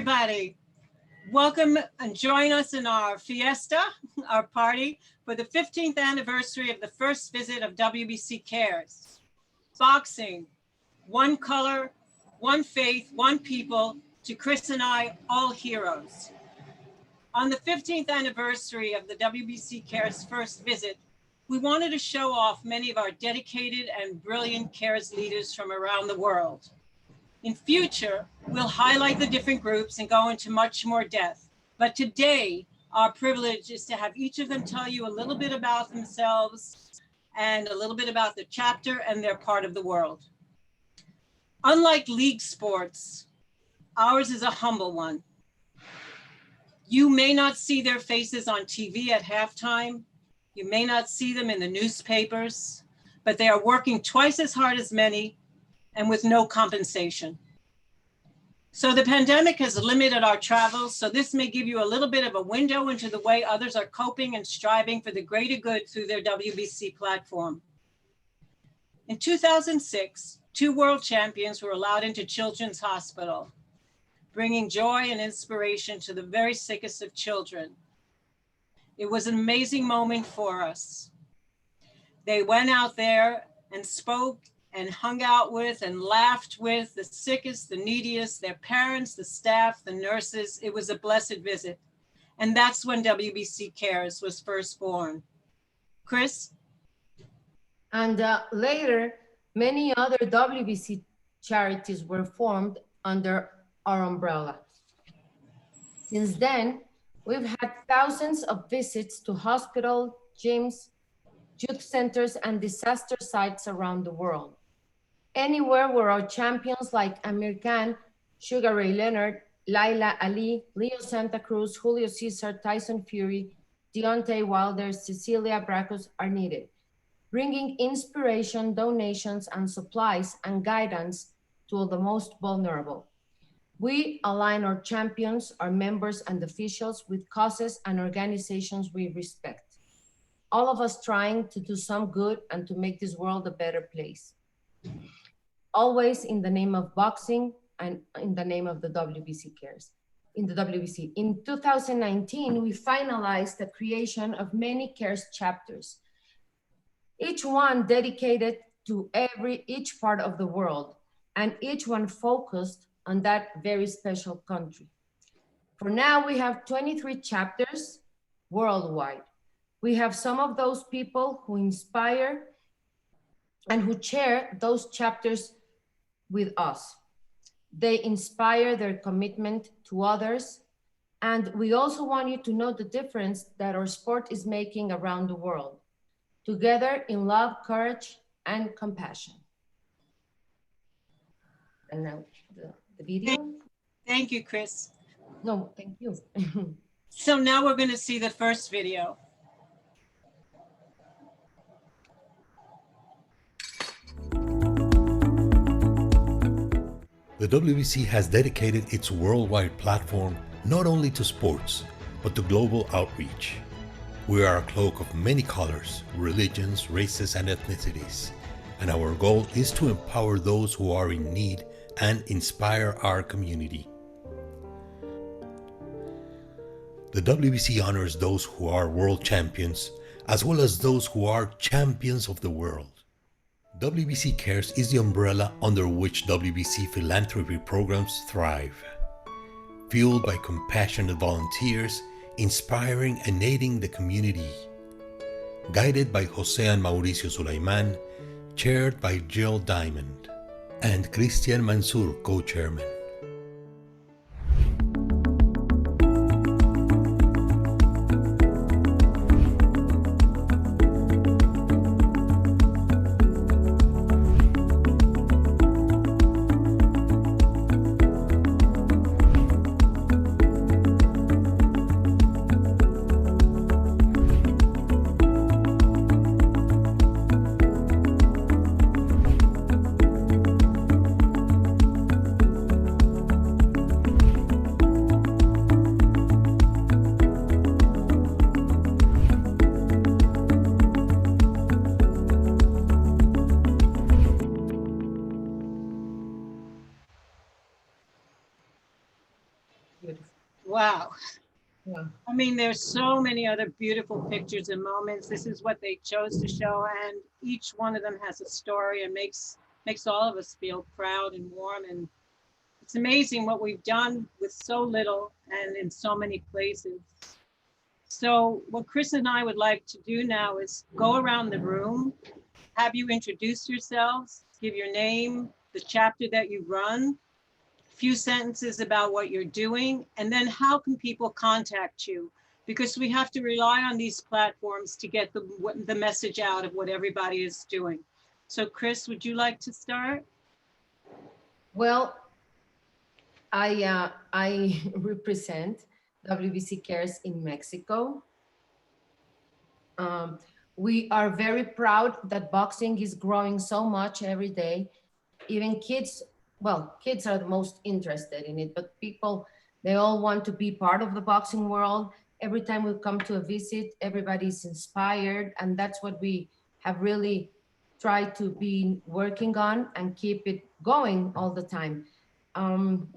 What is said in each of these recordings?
everybody. Welcome and join us in our fiesta, our party, for the 15th anniversary of the first visit of WBC Cares. Boxing, one color, one faith, one people, to Chris and I, all heroes. On the 15th anniversary of the WBC Cares first visit, we wanted to show off many of our dedicated and brilliant Cares leaders from around the world. In future, we'll highlight the different groups and go into much more depth. But today, our privilege is to have each of them tell you a little bit about themselves and a little bit about the chapter and their part of the world. Unlike league sports, ours is a humble one. You may not see their faces on TV at halftime. You may not see them in the newspapers, but they are working twice as hard as many and with no compensation. So the pandemic has limited our travels, so this may give you a little bit of a window into the way others are coping and striving for the greater good through their WBC platform. In 2006, 2 world champions were allowed into Children's Hospital, bringing joy and inspiration to the very sickest of children. It was an amazing moment for us. They went out there and spoke and hung out with and laughed with the sickest, the neediest, their parents, the staff, the nurses. It was a blessed visit. And that's when WBC Cares was first born. Chris? And later, many other WBC charities were formed under our umbrella. Since then, we've had thousands of visits to hospitals, gyms, youth centers, and disaster sites around the world. Anywhere where our champions like Amir Khan, Sugar Ray Leonard, Laila Ali, Leo Santa Cruz, Julio Cesar, Tyson Fury, Deontay Wilder, Cecilia Braccos are needed, bringing inspiration, donations, and supplies and guidance to the most vulnerable. We align our champions, our members, and officials with causes and organizations we respect. All of us trying to do some good and to make this world a better place. Always in the name of boxing and in the name of the WBC Cares. In the WBC. In 2019, we finalized the creation of many Cares chapters, each one dedicated to each part of the world, and each one focused on that very special country. For now, we have 23 chapters worldwide. We have some of those people who inspire and who share those chapters with us. They inspire their commitment to others. And we also want you to know the difference that our sport is making around the world, together in love, courage, and compassion. And now the video. Thank you, Chris. No, thank you. So now we're going to see the first video. The WBC has dedicated its worldwide platform not only to sports, but to global outreach. We are a cloak of many colors, religions, races, and ethnicities, and our goal is to empower those who are in need and inspire our community. The WBC honors those who are world champions, as well as those who are champions of the world. WBC Cares is the umbrella under which WBC philanthropy programs thrive. Fueled by compassionate volunteers, inspiring and aiding the community. Guided by Jose and Mauricio Sulaiman, chaired by Jill Diamond, and Christian Mansour, co-chairman. Beautiful. Wow. Yeah. I mean, there's so many other beautiful pictures and moments. This is what they chose to show, and each one of them has a story and makes all of us feel proud and warm. And it's amazing what we've done with so little and in so many places. So what Chris and I would like to do now is go around the room, have you introduce yourselves, give your name, the chapter that you run, few sentences about what you're doing, and then how can people contact you? Because we have to rely on these platforms to get the message out of what everybody is doing. So Chris, would you like to start? Well, I represent WBC Cares in Mexico. Um, we are very proud that boxing is growing so much every day. Even kids, well, kids are the most interested in it, but people, they all want to be part of the boxing world. Every time we come to a visit, everybody's inspired, and that's what we have really tried to be working on and keep it going all the time.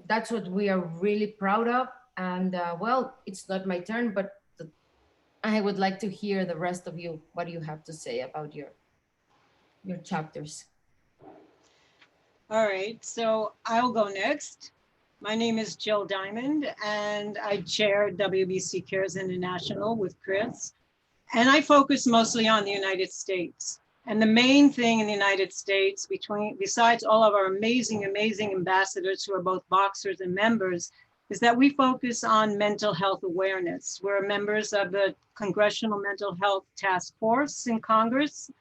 That's what we are really proud of. And well, it's not my turn, but I would like to hear the rest of you. What do you have to say about your chapters? All right, so I'll go next. My name is Jill Diamond, and I chair WBC Cares International with Chris. And I focus mostly on the United States. And the main thing in the United States, besides all of our amazing, amazing ambassadors who are both boxers and members, is that we focus on mental health awareness. We're members of the Congressional Mental Health Task Force in Congress,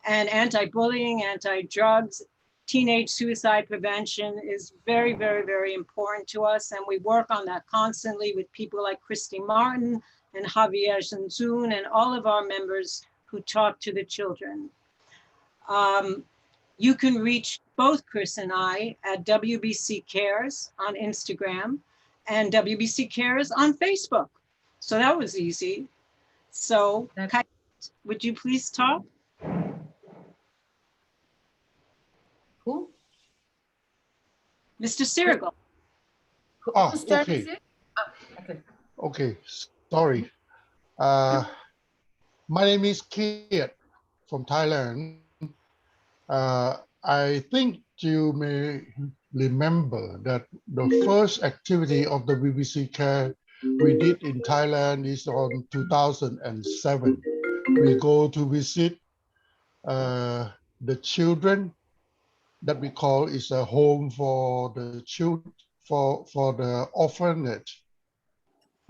and anti-bullying, anti-drugs, teenage suicide prevention is very, very, very important to us. And we work on that constantly with people like Christy Martin and Javier Zanzun and all of our members who talk to the children. You can reach both Chris and I at WBC Cares on Instagram and WBC Cares on Facebook. So that was easy. So would you please talk? Who? Mr. Sirigal. Whose turn okay. is it? Okay. Okay, sorry. Uh, my name is Kiet from Thailand. I think you may remember that the first activity of the WBC Care we did in Thailand is on 2007. We go to visit the children that we call is a home for the children, for the orphanage.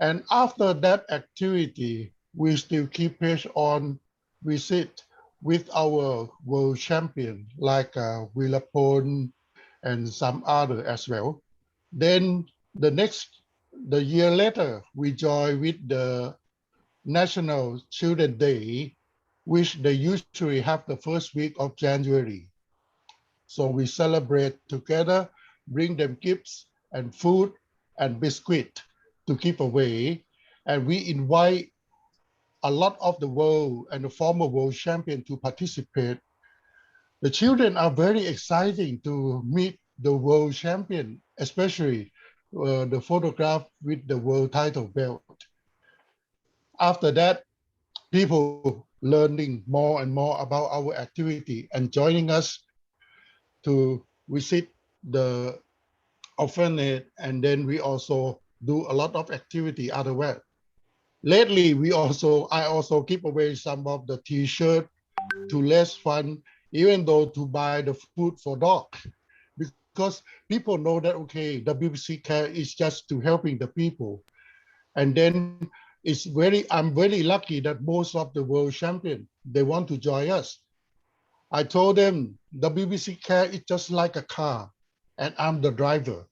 And after that activity, we still keep pace on visit with our world champion like Willapon and some other as well. Then the year later, we join with the National Children's Day, which they usually have the first week of January. So we celebrate together, bring them gifts and food and biscuit to keep away. And we invite a lot of the world and the former world champion to participate. The children are very exciting to meet the world champion, especially the photograph with the world title belt. After that, people learning more and more about our activity and joining us to visit the orphanage, and then we also do a lot of activity otherwise. Lately, I also keep away some of the t-shirt to less fun, even though to buy the food for dog, because people know that, okay, WBC Care is just to helping the people. And then I'm very lucky that most of the world champion, they want to join us. I told them WBC Care is just like a car and I'm the driver.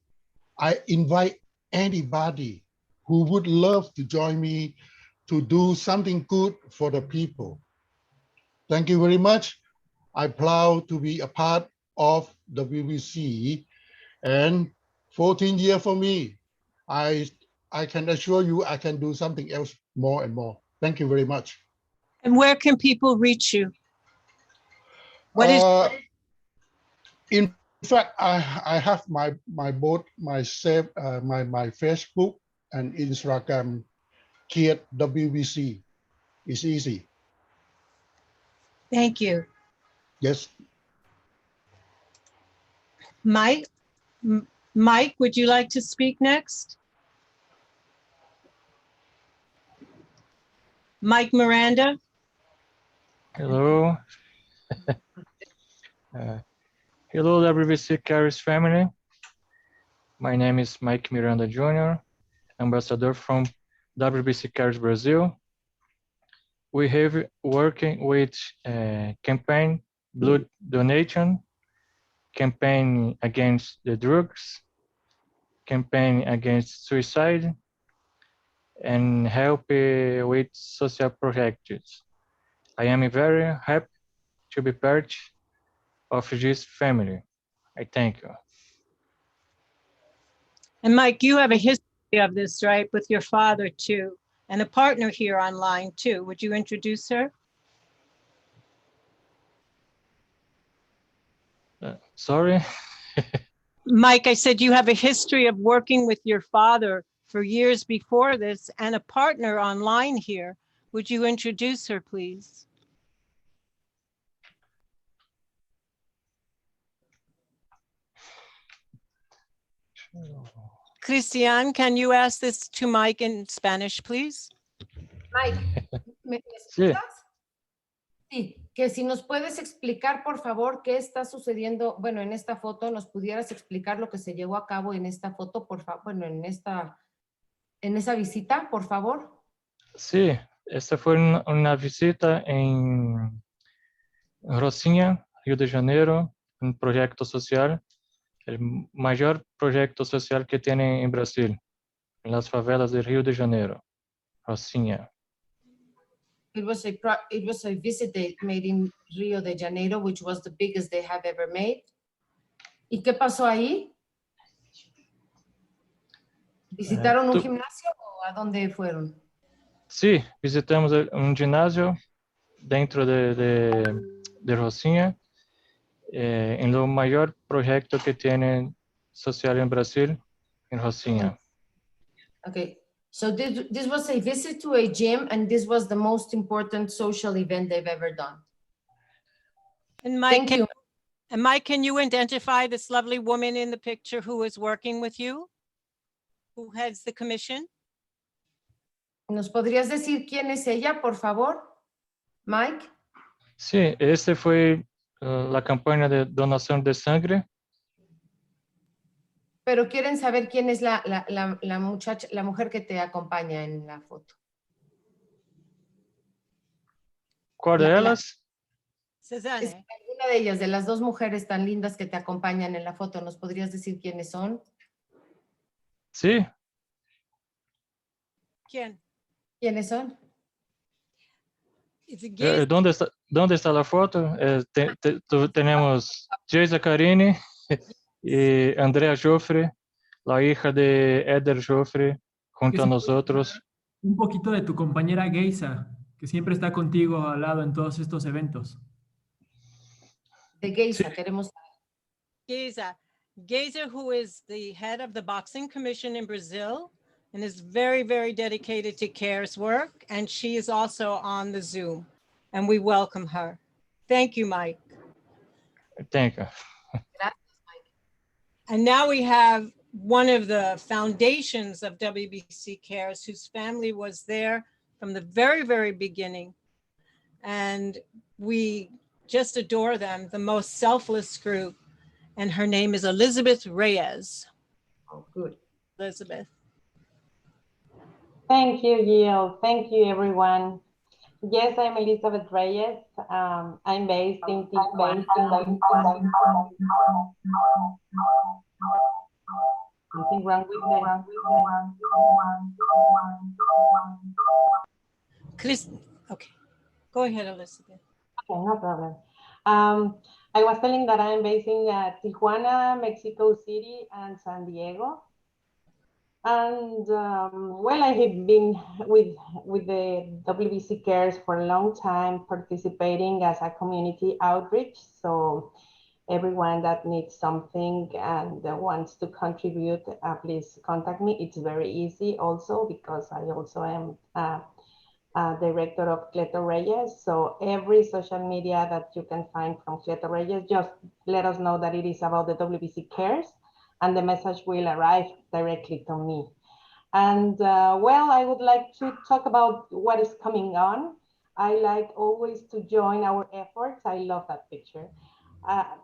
I invite anybody who would love to join me to do something good for the people. Thank you very much. I'm proud to be a part of the WBC, and 14 years for me. I can assure you I can do something else more and more. Thank you very much. And where can people reach you? What is In fact, I have my both my Facebook and Instagram, Kiet WBC. It's easy. Thank you. Yes. Mike, Mike, would you like to speak next? Mike Miranda? Hello. Hello, WBC Cares family. My name is Mike Miranda Jr., ambassador from WBC Cares Brazil. We have working with campaign blood donation, campaign against the drugs, campaign against suicide, and help with social projects. I am very happy to be part of this family. I thank you. And Mike, you have a history of this, right, with your father too, and a partner here online too. Would you introduce her? Sorry. Mike, I said you have a history of working with your father for years before this and a partner online here. Would you introduce her, please? Christian, can you ask this to Mike in Spanish, please? Mike, ¿me Sí. escuchas? Sí, que si nos puedes explicar, por favor, qué está sucediendo, bueno, en esta foto, nos pudieras explicar lo que se llevó a cabo en esta foto, por favor, bueno, en esa visita, por favor. Sí, esta fue una visita en Rocinha, Rio de Janeiro, un proyecto social, el mayor proyecto social que tiene en Brasil, en las favelas de Rio de Janeiro, Rocinha. It was a visit they made in Rio de Janeiro, which was the biggest they have ever made. ¿Y qué pasó ahí? ¿Visitaron un gimnasio o a dónde fueron? Sí, visitamos un ginásio dentro de Rocinha, en lo mayor proyecto que tiene social en Brasil, en Rocinha. Okay, so this was a visit to a gym, and this was the most important social event they've ever done. And Mike, Thank you. And Mike, can you identify this lovely woman in the picture who is working with you? Who heads the commission? ¿Nos podrías decir quién es ella, por favor, Mike? Sí, esta fue la campaña de donación de sangre. Pero quieren saber quién es la muchacha, la mujer que te acompaña en la foto. ¿Cuál de ellas? Cezanne. Es alguna de ellas, de las dos mujeres tan lindas que te acompañan en la foto, ¿nos podrías decir quiénes son? Sí, ¿Quién? ¿Quiénes son? Is it Gaze? ¿dónde está la foto? Tenemos Geisa Carini y Andrea Joffre, la hija de Eder Joffre, junto a nosotros. Un poquito de tu compañera Geisa, que siempre está contigo al lado en todos estos eventos. De Geisa, Sí. queremos Geza. Geza, who is the head of the boxing commission in Brazil and is very, very dedicated to CARES work. And she is also on the Zoom and we welcome her. Thank you, Mike. Thank you. And now we have one of the foundations of WBC Cares, whose family was there from the very, very beginning. And we just adore them, the most selfless group. And her name is Elizabeth Reyes. Oh, good. Elizabeth. Thank you, Gil. Thank you, everyone. Yes, I'm Elizabeth Reyes. I'm based in Tijuana. Something wrong with Chris, okay, go ahead, Elizabeth. Okay, no problem. I was telling that I'm based in Tijuana, Mexico City, and San Diego. And well, I have been with the WBC Cares for a long time, participating as a community outreach. So everyone that needs something and wants to contribute, please contact me. It's very easy also because I also am director of Cleto Reyes. So every social media that you can find from Cleto Reyes, just let us know that it is about the WBC Cares, and the message will arrive directly to me. And well, I would like to talk about what is coming on. I like always to join our efforts. I love that picture.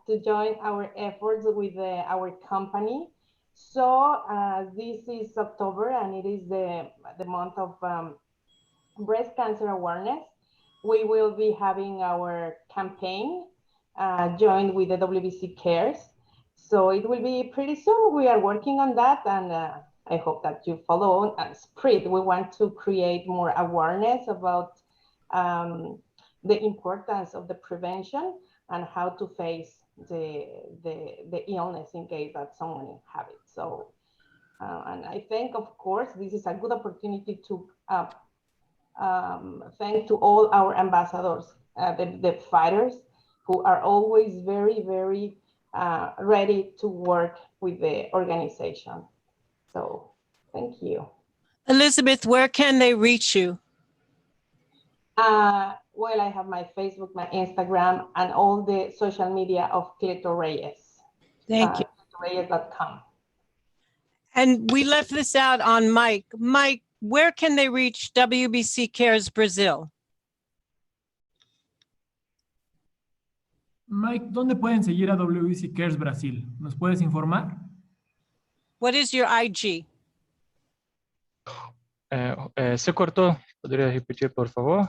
To join our efforts with our company. So this is October, and it is the month of breast cancer awareness. We will be having our campaign joined with the WBC Cares. So it will be pretty soon. We are working on that, and I hope that you follow and spread. We want to create more awareness about the importance of the prevention and how to face the illness in case that someone have it. So, and I think, of course, this is a good opportunity to thank to all our ambassadors, the fighters, who are always very, very ready to work with the organization. So thank you. Elizabeth, where can they reach you? Well, I have my Facebook, my Instagram, and all the social media of Cleto Reyes. Thank you. CletoReyes.com. And we left this out on Mike. Mike, where can they reach WBC Cares Brazil? Mike, ¿dónde pueden seguir a WBC Cares Brasil? ¿Nos puedes informar? What is your IG? Se cortó. ¿Podría repetir, por favor?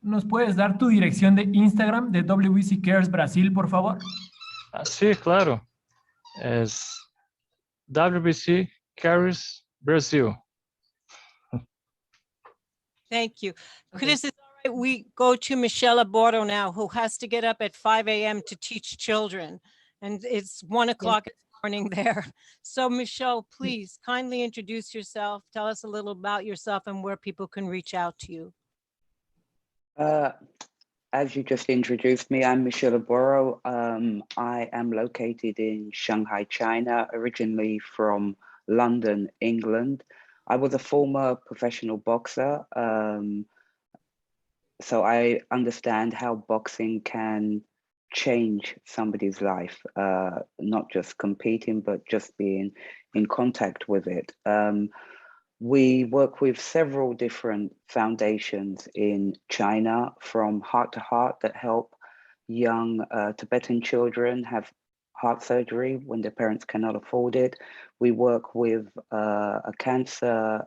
¿Nos puedes dar tu dirección de Instagram de WBC Cares Brasil, por favor? Sí, claro. Es WBC Cares Brasil. Thank you. Okay. Chris, is all right? We go to Michelle Aborto now, who has to get up at 5 a.m. to teach children. And it's 1 o'clock in the morning there. So Michelle, please kindly introduce yourself. Tell us a little about yourself and where people can reach out to you. As you just introduced me, I'm Michelle Aborto. I am located in Shanghai, China, originally from London, England. I was a former professional boxer, so I understand how boxing can change somebody's life, not just competing, but just being in contact with it. We work with several different foundations in China, from Heart to Heart, that help young Tibetan children have heart surgery when their parents cannot afford it. We work with a cancer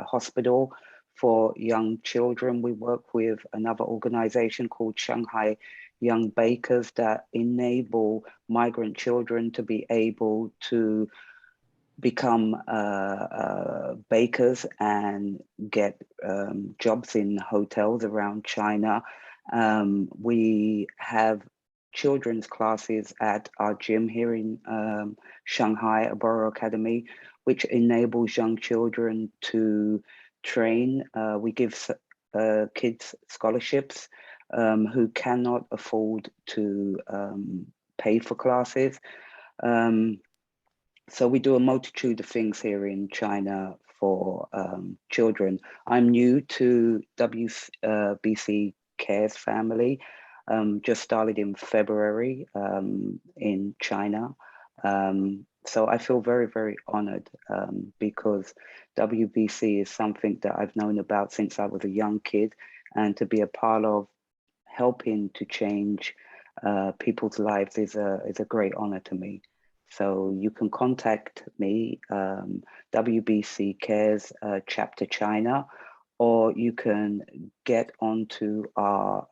hospital for young children. We work with another organization called Shanghai Young Bakers that enable migrant children to be able to become bakers and get jobs in hotels around China. We have children's classes at our gym here in Shanghai, Aboro Academy, which enables young children to train. We give kids scholarships who cannot afford to pay for classes. So we do a multitude of things here in China for children. I'm new to WBC Cares family, just started in February in China. So I feel very, very honored because WBC is something that I've known about since I was a young kid, and to be a part of helping to change people's lives is a great honor to me. So you can contact me, WBC Cares Chapter China, or you can get onto our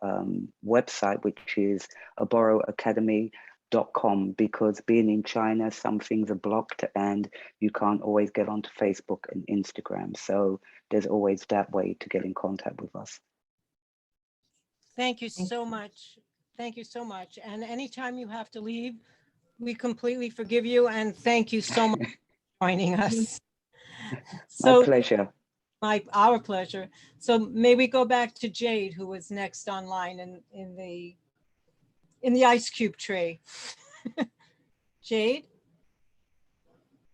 website, which is aboroacademy.com, because being in China, some things are blocked and you can't always get onto Facebook and Instagram. So there's always that way to get in contact with us. Thank you so much. Thank you so much. And anytime you have to leave, we completely forgive you, and thank you so much for joining us. My pleasure. Our pleasure. So may we go back to Jade, who was next online in the in the ice cube tray. Jade?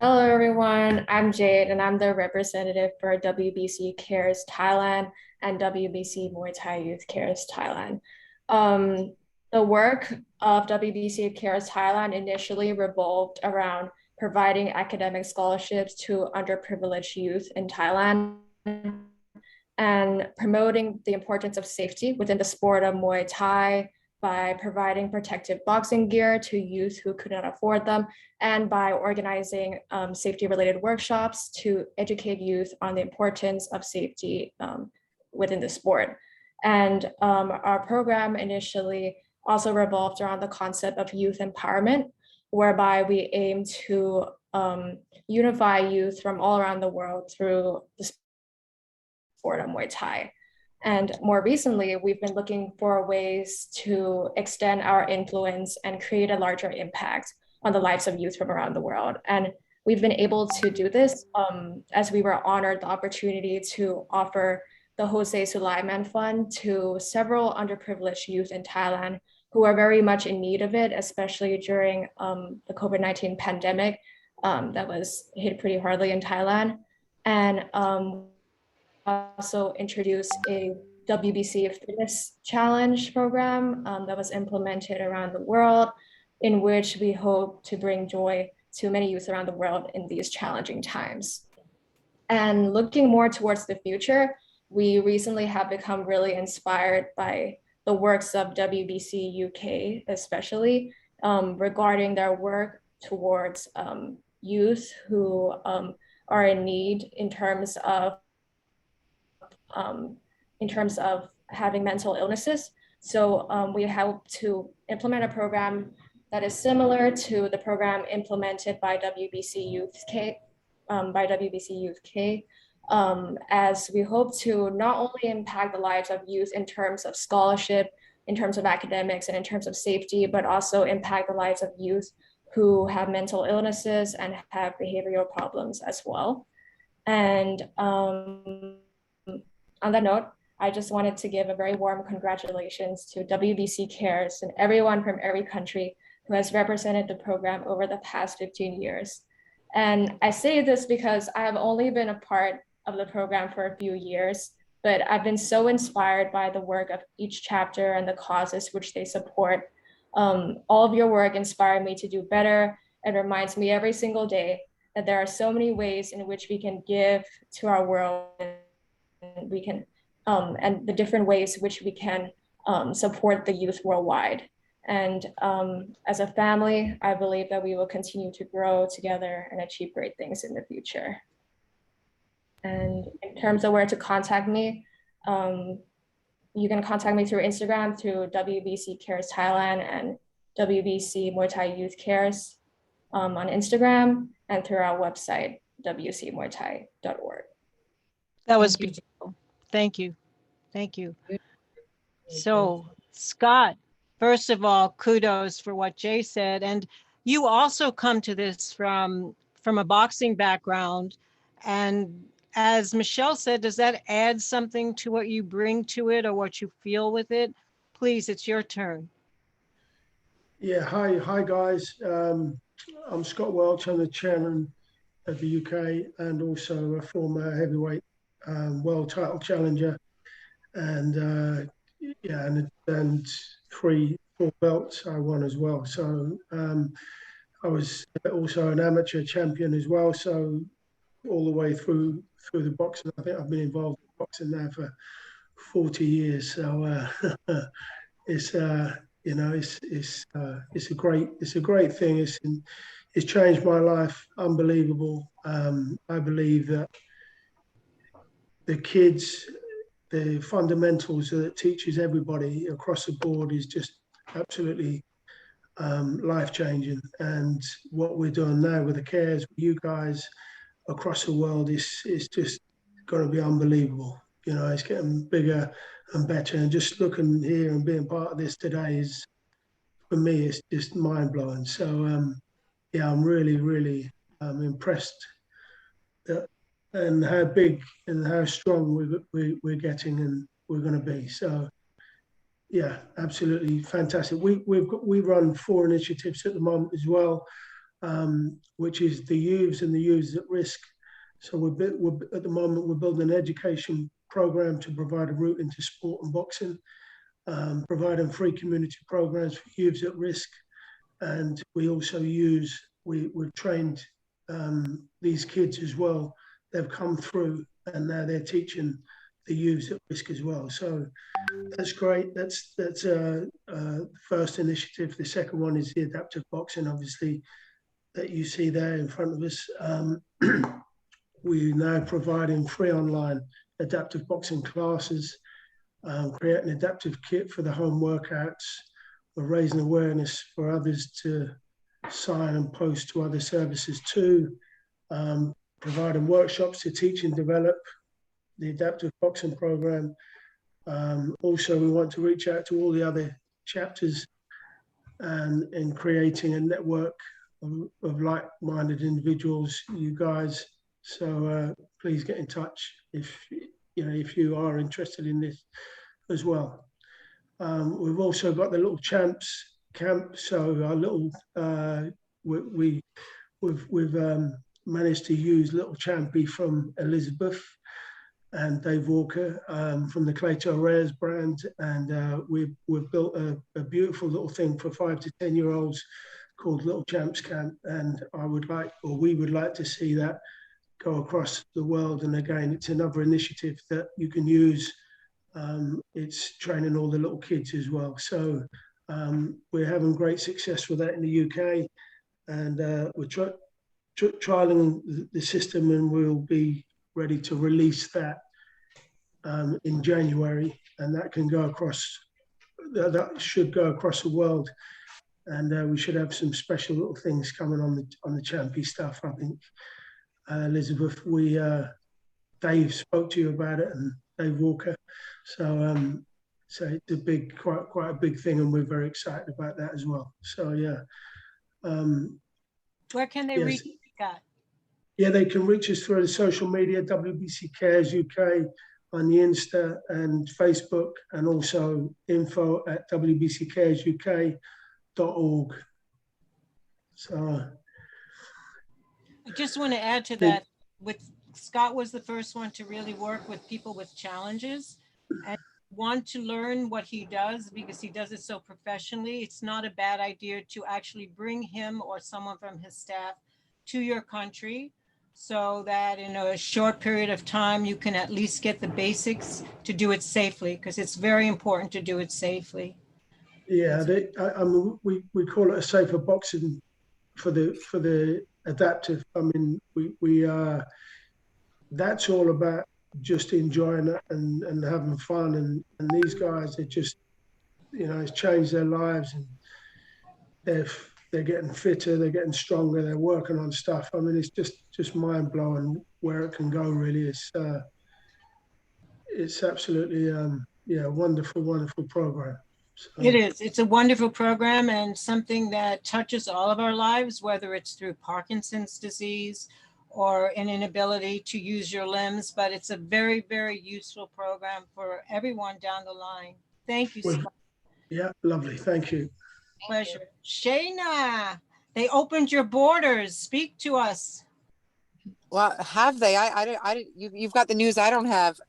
Hello, everyone. I'm Jade, and I'm the representative for WBC Cares Thailand and WBC Muay Thai Youth Cares Thailand. The work of WBC Cares Thailand initially revolved around providing academic scholarships to underprivileged youth in Thailand and promoting the importance of safety within the sport of Muay Thai by providing protective boxing gear to youth who could not afford them, and by organizing safety-related workshops to educate youth on the importance of safety within the sport. And our program initially also revolved around the concept of youth empowerment, whereby we aim to unify youth from all around the world through the sport of Muay Thai. And more recently, we've been looking for ways to extend our influence and create a larger impact on the lives of youth from around the world. And we've been able to do this as we were honored the opportunity to offer the Jose Sulaiman Fund to several underprivileged youth in Thailand who are very much in need of it, especially during the COVID-19 pandemic that was hit pretty hardly in Thailand. And also introduced a WBC Fitness Challenge program that was implemented around the world, in which we hope to bring joy to many youth around the world in these challenging times. And looking more towards the future, we recently have become really inspired by the works of WBC UK, especially regarding their work towards youth who are in need in terms of having mental illnesses. So we help to implement a program that is similar to the program implemented by WBC Youth K, as we hope to not only impact the lives of youth in terms of scholarship, in terms of academics, and in terms of safety, but also impact the lives of youth who have mental illnesses and have behavioral problems as well. And on that note, I just wanted to give a very warm congratulations to WBC Cares and everyone from every country who has represented the program over the past 15 years. And I say this because I have only been a part of the program for a few years, but I've been so inspired by the work of each chapter and the causes which they support. All of your work inspired me to do better and reminds me every single day that there are so many ways in which we can give to our world, and we can, and the different ways which we can support the youth worldwide. And as a family, I believe that we will continue to grow together and achieve great things in the future. And in terms of where to contact me, you can contact me through Instagram, through WBC Cares Thailand and WBC Muay Thai Youth Cares on Instagram, and through our website, wcmuaythai.org. That was beautiful. Thank you. Thank you. So, Scott, first of all, kudos for what Jay said. And you also come to this from a boxing background. And as Michelle said, does that add something to what you bring to it or what you feel with it? Please, it's your turn. Yeah, hi guys. I'm Scott Welch. I'm the chairman of the UK and also a former heavyweight world title challenger, and yeah, and 3-4 belts I won as well. So I was also an amateur champion as well. So all the way through the boxing, I think I've been involved in boxing now for 40 years. So it's you know, it's a great thing. It's changed my life. Unbelievable. I believe that the kids, the fundamentals that it teaches everybody across the board is just absolutely life-changing. And what we're doing now with the Cares, with you guys across the world, is just going to be unbelievable. You know, it's getting bigger and better. And just looking here and being part of this today is, for me, it's just mind-blowing. So, yeah, I'm really, really impressed and how big and how strong we're getting and we're going to be. So Yeah, absolutely fantastic. We run 4 initiatives at the moment as well, which is the youths and the youths at risk. So at the moment we're building an education program to provide a route into sport and boxing, providing free community programs for youths at risk, and we also we've trained these kids as well. They've come through and now they're teaching the youths at risk as well. So that's great. That's first initiative. The second one is the adaptive boxing, obviously, that you see there in front of us. We're now providing free online adaptive boxing classes, creating an adaptive kit for the home workouts. We're raising awareness for others to sign and post to other services too, providing workshops to teach and develop the adaptive boxing program. Also, we want to reach out to all the other chapters and in creating a network of like-minded individuals, you guys. So please get in touch if you are interested in this as well. We've also got the Little Champs camp. So our little we've managed to use Little Champy from Elizabeth and Dave Walker from the Clayton Rares brand, and we've built a beautiful little thing for 5 to 10-year-olds called Little Champs Camp, and we would like to see that go across the world. And again, it's another initiative that you can use. It's training all the little kids as well. So we're having great success with that in the UK, and we're trialing the system, and we'll be ready to release that in January, and that can go across. That should go across the world, and we should have some special little things coming on the Champy stuff. I think Elizabeth, Dave spoke to you about it, and Dave Walker. So it's quite a big thing, and we're very excited about that as well. So yeah. Where can they reach you, Scott? Yeah, they can reach us through the social media, WBC Cares UK on the Insta and Facebook, and also info@wbccaresuk.org. So I just want to add to that, Scott was the first one to really work with people with challenges and want to learn what he does because he does it so professionally. It's not a bad idea to actually bring him or someone from his staff to your country so that in a short period of time, you can at least get the basics to do it safely, because it's very important to do it safely. Yeah, we call it a safer boxing for the adaptive. I mean, we that's all about just enjoying it and having fun, and these guys are just, it's changed their lives, and they're getting fitter, they're getting stronger, they're working on stuff. I mean, it's just mind blowing where it can go. Really, it's absolutely wonderful program. So. It is. It's a wonderful program and something that touches all of our lives, whether it's through Parkinson's disease or an inability to use your limbs, but it's a very, very useful program for everyone down the line. Thank you, Scott. Yeah, lovely. Thank you. Pleasure. Shayna, they opened your borders. Speak to us. Well, have they? You've got the news I don't have.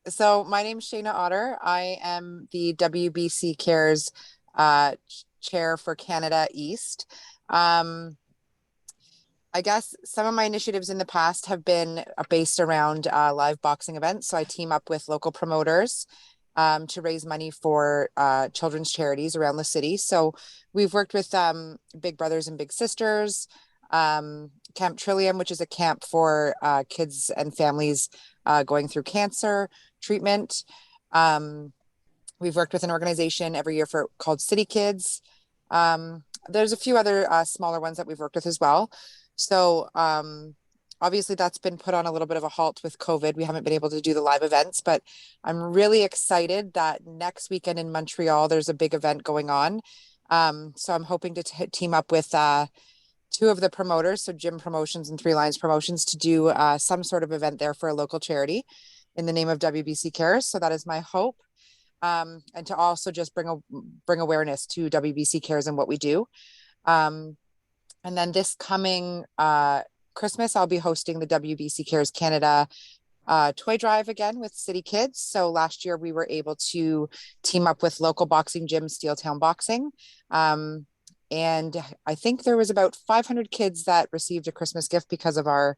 So my name's Shayna Otter. I am the WBC Cares chair for Canada East. I guess some of my initiatives in the past have been based around live boxing events. So I team up with local promoters to raise money for children's charities around the city. So we've worked with Big Brothers and Big Sisters, Camp Trillium, which is a camp for kids and families going through cancer treatment. We've worked with an organization every year called City Kids. There's a few other smaller ones that we've worked with as well. So obviously that's been put on a little bit of a halt with COVID. We haven't been able to do the live events, but I'm really excited that next weekend in Montreal, there's a big event going on. So I'm hoping to team up with 2 of the promoters, so Jim Promotions and 3 Lions Promotions, to do some sort of event there for a local charity. in the name of WBC Cares. So that is my hope. And to also just bring awareness to WBC Cares and what we do. And then this coming Christmas, I'll be hosting the WBC Cares Canada toy drive again with City Kids. So last year we were able to team up with local boxing gym, Steeltown Boxing. And I think there was about 500 kids that received a Christmas gift because of our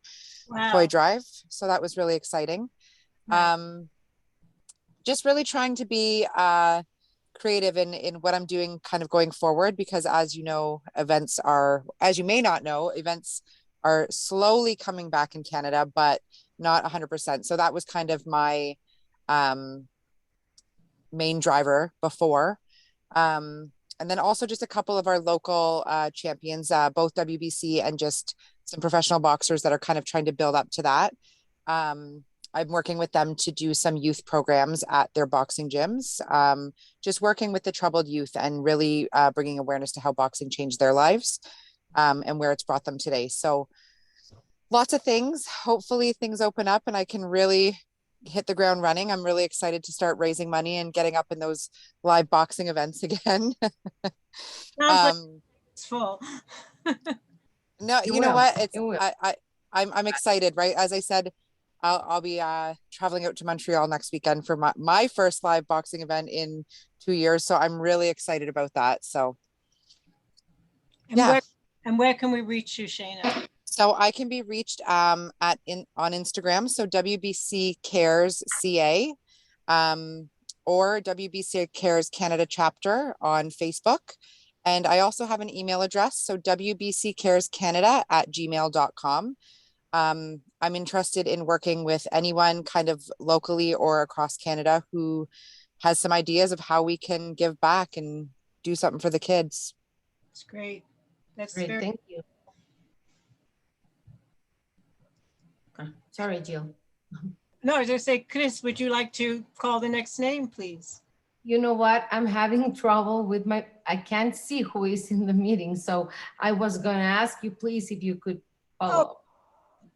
toy drive. So that was really exciting. Just really trying to be creative in what I'm doing kind of going forward, because as you know, as you may not know, events are slowly coming back in Canada, but not 100%. So that was kind of my main driver before. And then also just a couple of our local champions, both WBC and just some professional boxers that are kind of trying to build up to that. I'm working with them to do some youth programs at their boxing gyms, just working with the troubled youth and really bringing awareness to how boxing changed their lives and where it's brought them today. So lots of things. Hopefully things open up and I can really hit the ground running. I'm really excited to start raising money and getting up in those live boxing events again. It's full. No, you know what? It's I'm excited, right? As I said, I'll be traveling out to Montreal next weekend for my first live boxing event in 2 years. So I'm really excited about that. So where can we reach you, Shayna? So I can be reached on Instagram. So WBC Cares CA or WBC Cares Canada chapter on Facebook. And I also have an email address. So wbccarescanada@gmail.com. I'm interested in working with anyone kind of locally or across Canada who has some ideas of how we can give back and do something for the kids. That's great. That's great. Thank you. Sorry, Jill. No, I was going to say, Chris, would you like to call the next name, please? You know what? I'm having trouble with I can't see who is in the meeting. So I was going to ask you, please, if you could follow up.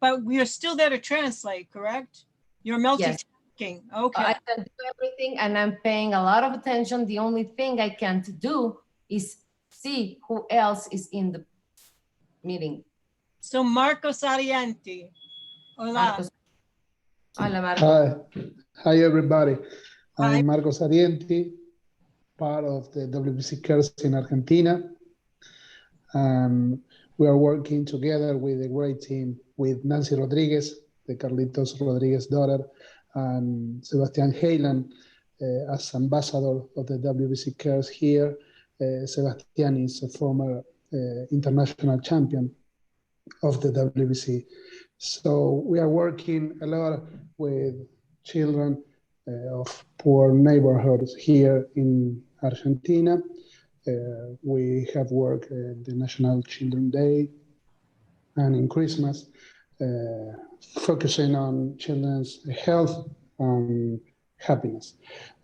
But we are still there to translate, correct? You're multitasking. Yes. Okay. I can do everything and I'm paying a lot of attention. The only thing I can't do is see who else is in the meeting. So Marcos Arienti. Hola. Marcos. Hola, Marcos. Hi. Hi, everybody. I'm Marcos Arienti, part of the WBC Cares in Argentina. We are working together with a great team with Nancy Rodriguez, the Carlitos Rodriguez daughter, and Sebastian Heylan as ambassador of the WBC Cares here. Sebastian is a former international champion of the WBC. So we are working a lot with children of poor neighborhoods here in Argentina. We have worked the National Children's Day and in Christmas, focusing on children's health and happiness.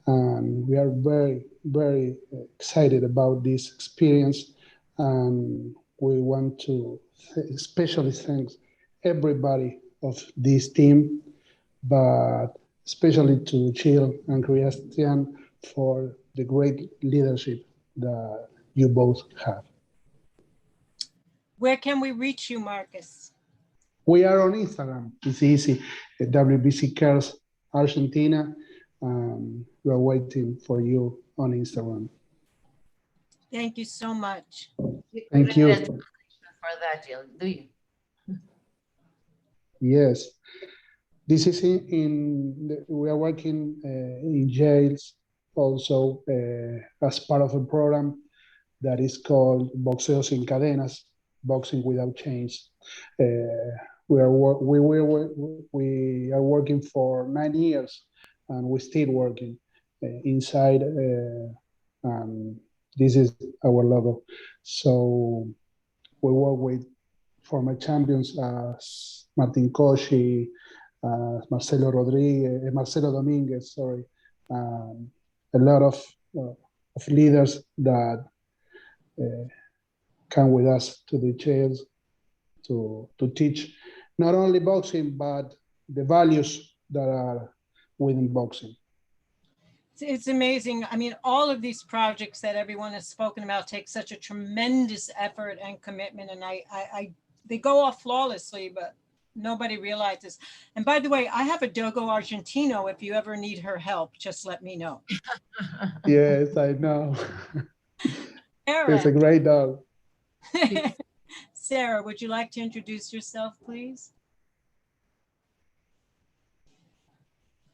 And we are very, very excited about this experience. And we want to especially thank everybody of this team, but especially to Jill and Christian for the great leadership that you both have. Where can we reach you, Marcus? We are on Instagram. It's easy. WBC Cares Argentina. We're waiting for you on Instagram. Thank you so much. Thank you. For that, Jill, do you? Yes. This is we are working in jails also as part of a program that is called Boxeo Sin Cadenas, Boxing Without Chains. We are working for 9 years and we're still working inside. This is our logo. So we work with former champions as Martin Cosci, Marcelo Dominguez, sorry, a lot of leaders that come with us to the jails to teach not only boxing, but the values that are within boxing. It's amazing. I mean, all of these projects that everyone has spoken about take such a tremendous effort and commitment, and they go off flawlessly, but nobody realizes. And by the way, I have a Dogo Argentino. If you ever need her help, just let me know. Yes, I know. Sarah. It's a great dog. Sarah, would you like to introduce yourself, please?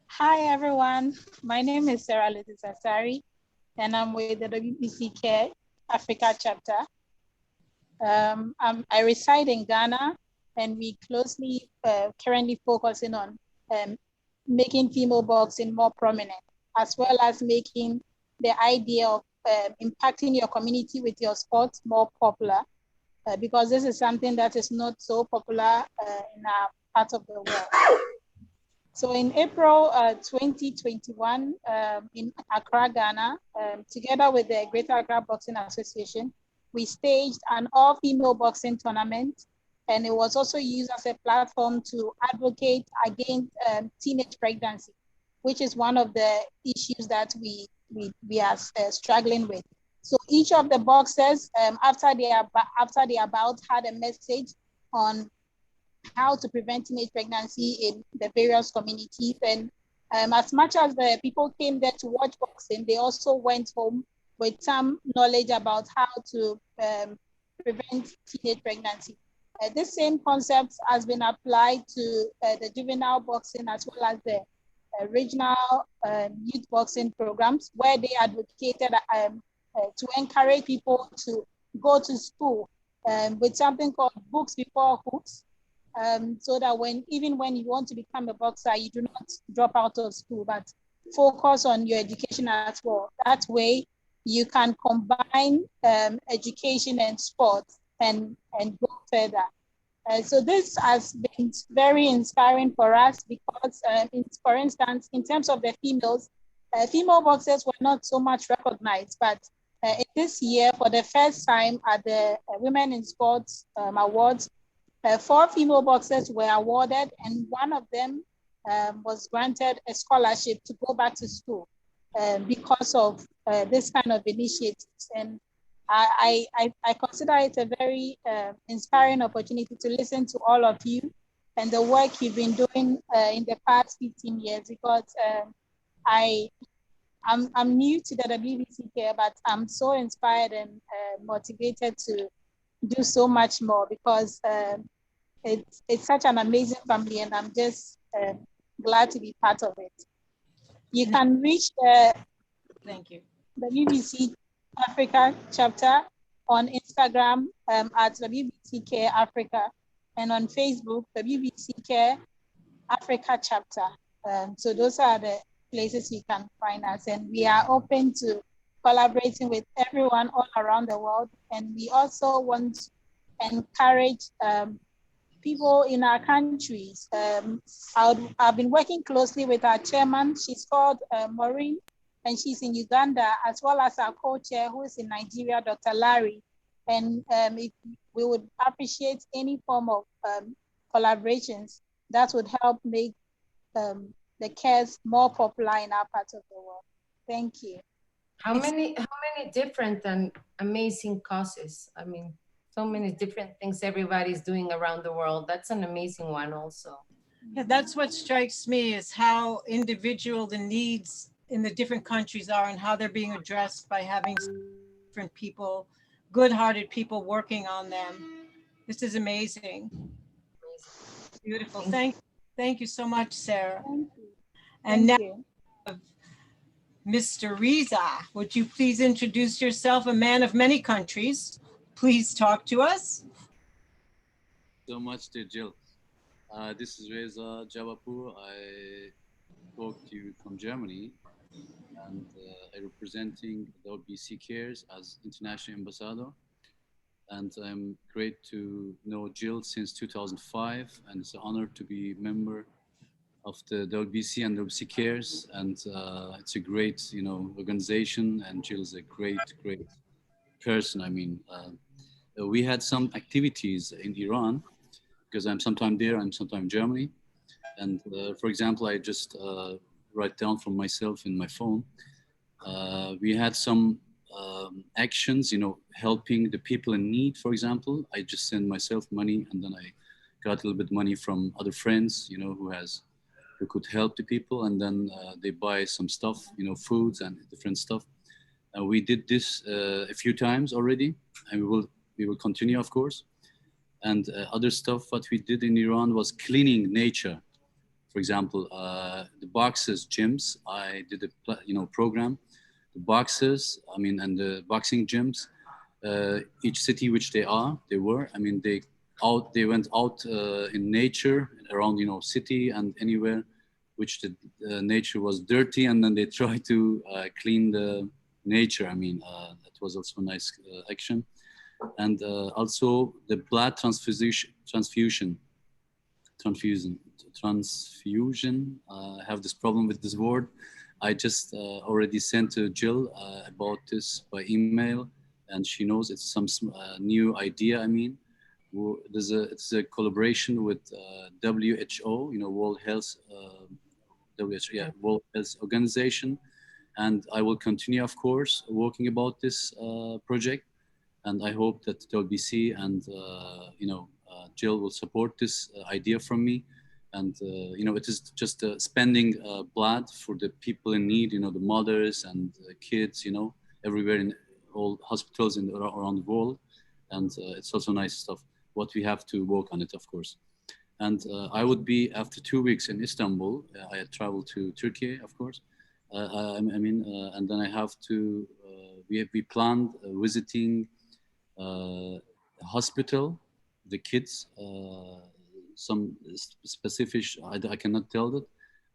Hi, everyone. My name is Sarah Asari, and I'm with the WBC Care Africa chapter. I reside in Ghana, and we closely currently focusing on making female boxing more prominent, as well as making the idea of impacting your community with your sport more popular, because this is something that is not so popular in our part of the world. So in April 2021, in Accra, Ghana, together with the Greater Accra Boxing Association, we staged an all-female boxing tournament, and it was also used as a platform to advocate against teenage pregnancy, which is one of the issues that we are struggling with. So each of the boxers, after their bout, had a message on how to prevent teenage pregnancy in the various communities. And as much as the people came there to watch boxing, they also went home with some knowledge about how to prevent teenage pregnancy. This same concept has been applied to the juvenile boxing as well as the regional youth boxing programs, where they advocated to encourage people to go to school with something called Books Before Hooks, so that even when you want to become a boxer, you do not drop out of school, but focus on your education as well. That way, you can combine education and sports and go further. So this has been very inspiring for us because, for instance, in terms of the females, female boxers were not so much recognized, but this year, for the first time at the Women in Sports Awards, 4 female boxers were awarded, and one of them was granted a scholarship to go back to school because of this kind of initiatives. And I consider it a very inspiring opportunity to listen to all of you and the work you've been doing in the past 15 years, because I'm new to the WBC Care, but I'm so inspired and motivated to do so much more, because it's such an amazing family, and I'm just glad to be part of it. You can reach the WBC Africa chapter on Instagram at WBC Care Africa, and on Facebook, WBC Care Africa chapter. So those are the places you can find us, and we are open to collaborating with everyone all around the world. And we also want to encourage people in our countries. I've been working closely with our chairman. She's called Maureen, and she's in Uganda, as well as our co-chair, who is in Nigeria, Dr. Larry. And we would appreciate any form of collaborations that would help make the cares more popular in our part of the world. Thank you. How many different and amazing causes? I mean, so many different things everybody's doing around the world. That's an amazing one also. Yeah, that's what strikes me, is how individual the needs in the different countries are and how they're being addressed by having different people, good-hearted people working on them. This is amazing. Beautiful. Thank you so much, Sarah. Thank you. And now, Mr. Riza, would you please introduce yourself, a man of many countries? Please talk to us. So much to Jill. This is Reza Jabapur. I talk to you from Germany, and I'm representing WBC Cares as international ambassador. And I'm great to know Jill since 2005, and it's an honor to be a member of the WBC and WBC Cares. And it's a great, organization, and Jill's a great person. I mean, we had some activities in Iran, because I'm sometimes there, I'm sometimes in Germany. And for example, I just write down for myself in my phone. We had some actions, helping the people in need. For example, I just send myself money, and then I got a little bit money from other friends, who could help the people, and then they buy some stuff, foods and different stuff. We did this a few times already, and we will continue, of course. And other stuff what we did in Iran was cleaning nature. For example, the boxes, gyms, I did a program. The boxes, and the boxing gyms, each city which they were, they went out in nature around, city and anywhere which the nature was dirty, and then they tried to clean the nature. That was also a nice action. And also the blood transfusion. I have this problem with this word. I just already sent to Jill about this by email, and she knows it's some new idea. It's a collaboration with WHO, World Health, World Health Organization, and I will continue, of course, working about this project. And I hope that WBC and Jill will support this idea from me. And it is just spending blood for the people in need, the mothers and kids, everywhere in all hospitals around the world. And it's also nice stuff. What we have to work on it, of course. And I would be, after 2 weeks in Istanbul, I had traveled to Turkey, of course. And then I have to, we planned visiting a hospital, the kids, some specific, I cannot tell that,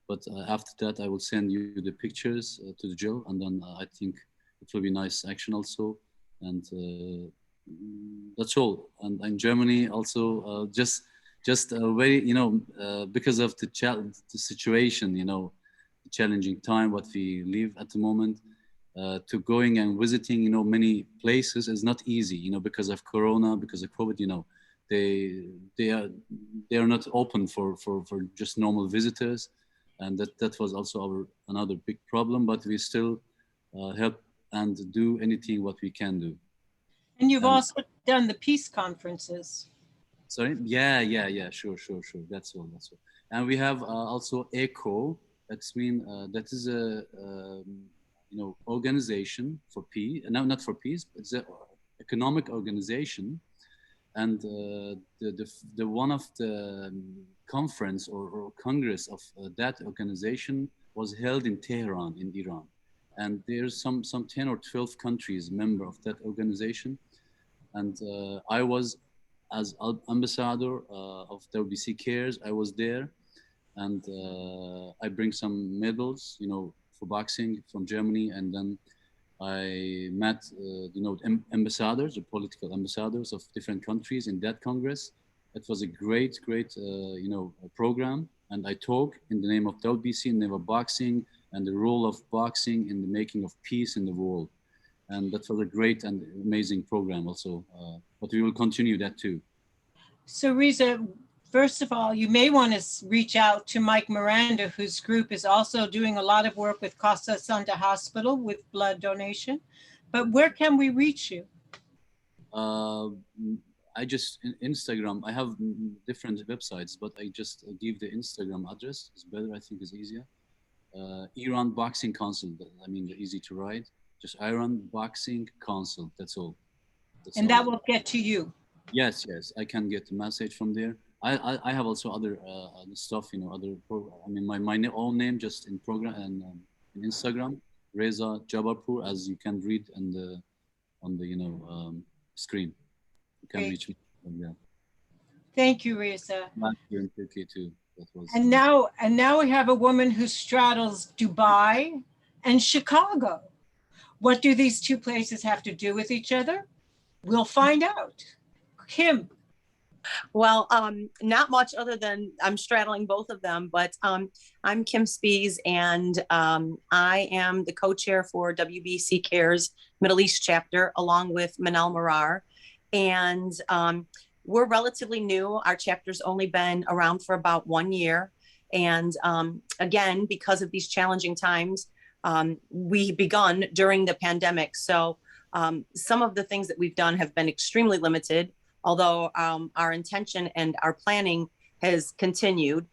but after that I will send you the pictures to the Jill, and then I think it will be nice action also. And that's all. And in Germany also, just very, because of the situation, the challenging time what we live at the moment, to going and visiting, many places is not easy, because of Corona, because of COVID, they are not open for just normal visitors, and that was also another big problem. But we still help and do anything what we can do. And you've also done the peace conferences. Sorry, yeah, sure. That's all. And we have also ECHO. That is a organization for peace. No, not for peace, but it's an economic organization. And the one of the conference or congress of that organization was held in Tehran, in Iran. And there's some 10 or 12 countries member of that organization. And I was, as ambassador of WBC Cares, I was there. And I bring some medals, for boxing from Germany. And then I met, ambassadors, the political ambassadors of different countries in that Congress. It was a great, program. And I talk in the name of WBC, in the name of boxing, and the role of boxing in the making of peace in the world. And that was a great and amazing program also. But we will continue that too. So Riza, first of all, you may want to reach out to Mike Miranda, whose group is also doing a lot of work with Casa Santa Hospital with blood donation. But where can we reach you? I just, Instagram, I have different websites, but I just give the Instagram address. It's better, I think it's easier. Iran Boxing Council, easy to write. Just Iran Boxing Council, that's all. And that will get to you. Yes, I can get the message from there. I have also other stuff, my own name just in program and in Instagram, Reza Jabarpur, as you can read on the screen. You can reach me from there. Thank you, Reza. Here in Turkey too. That was. And now we have a woman who straddles Dubai and Chicago. What do these two places have to do with each other? We'll find out. Kim. Well, not much other than I'm straddling both of them, but I'm Kim Spies, and I am the co-chair for WBC Cares Middle East chapter, along with Manal Marar. And we're relatively new. Our chapter's only been around for about 1 year. And again, because of these challenging times, we begun during the pandemic. So some of the things that we've done have been extremely limited, although our intention and our planning has continued.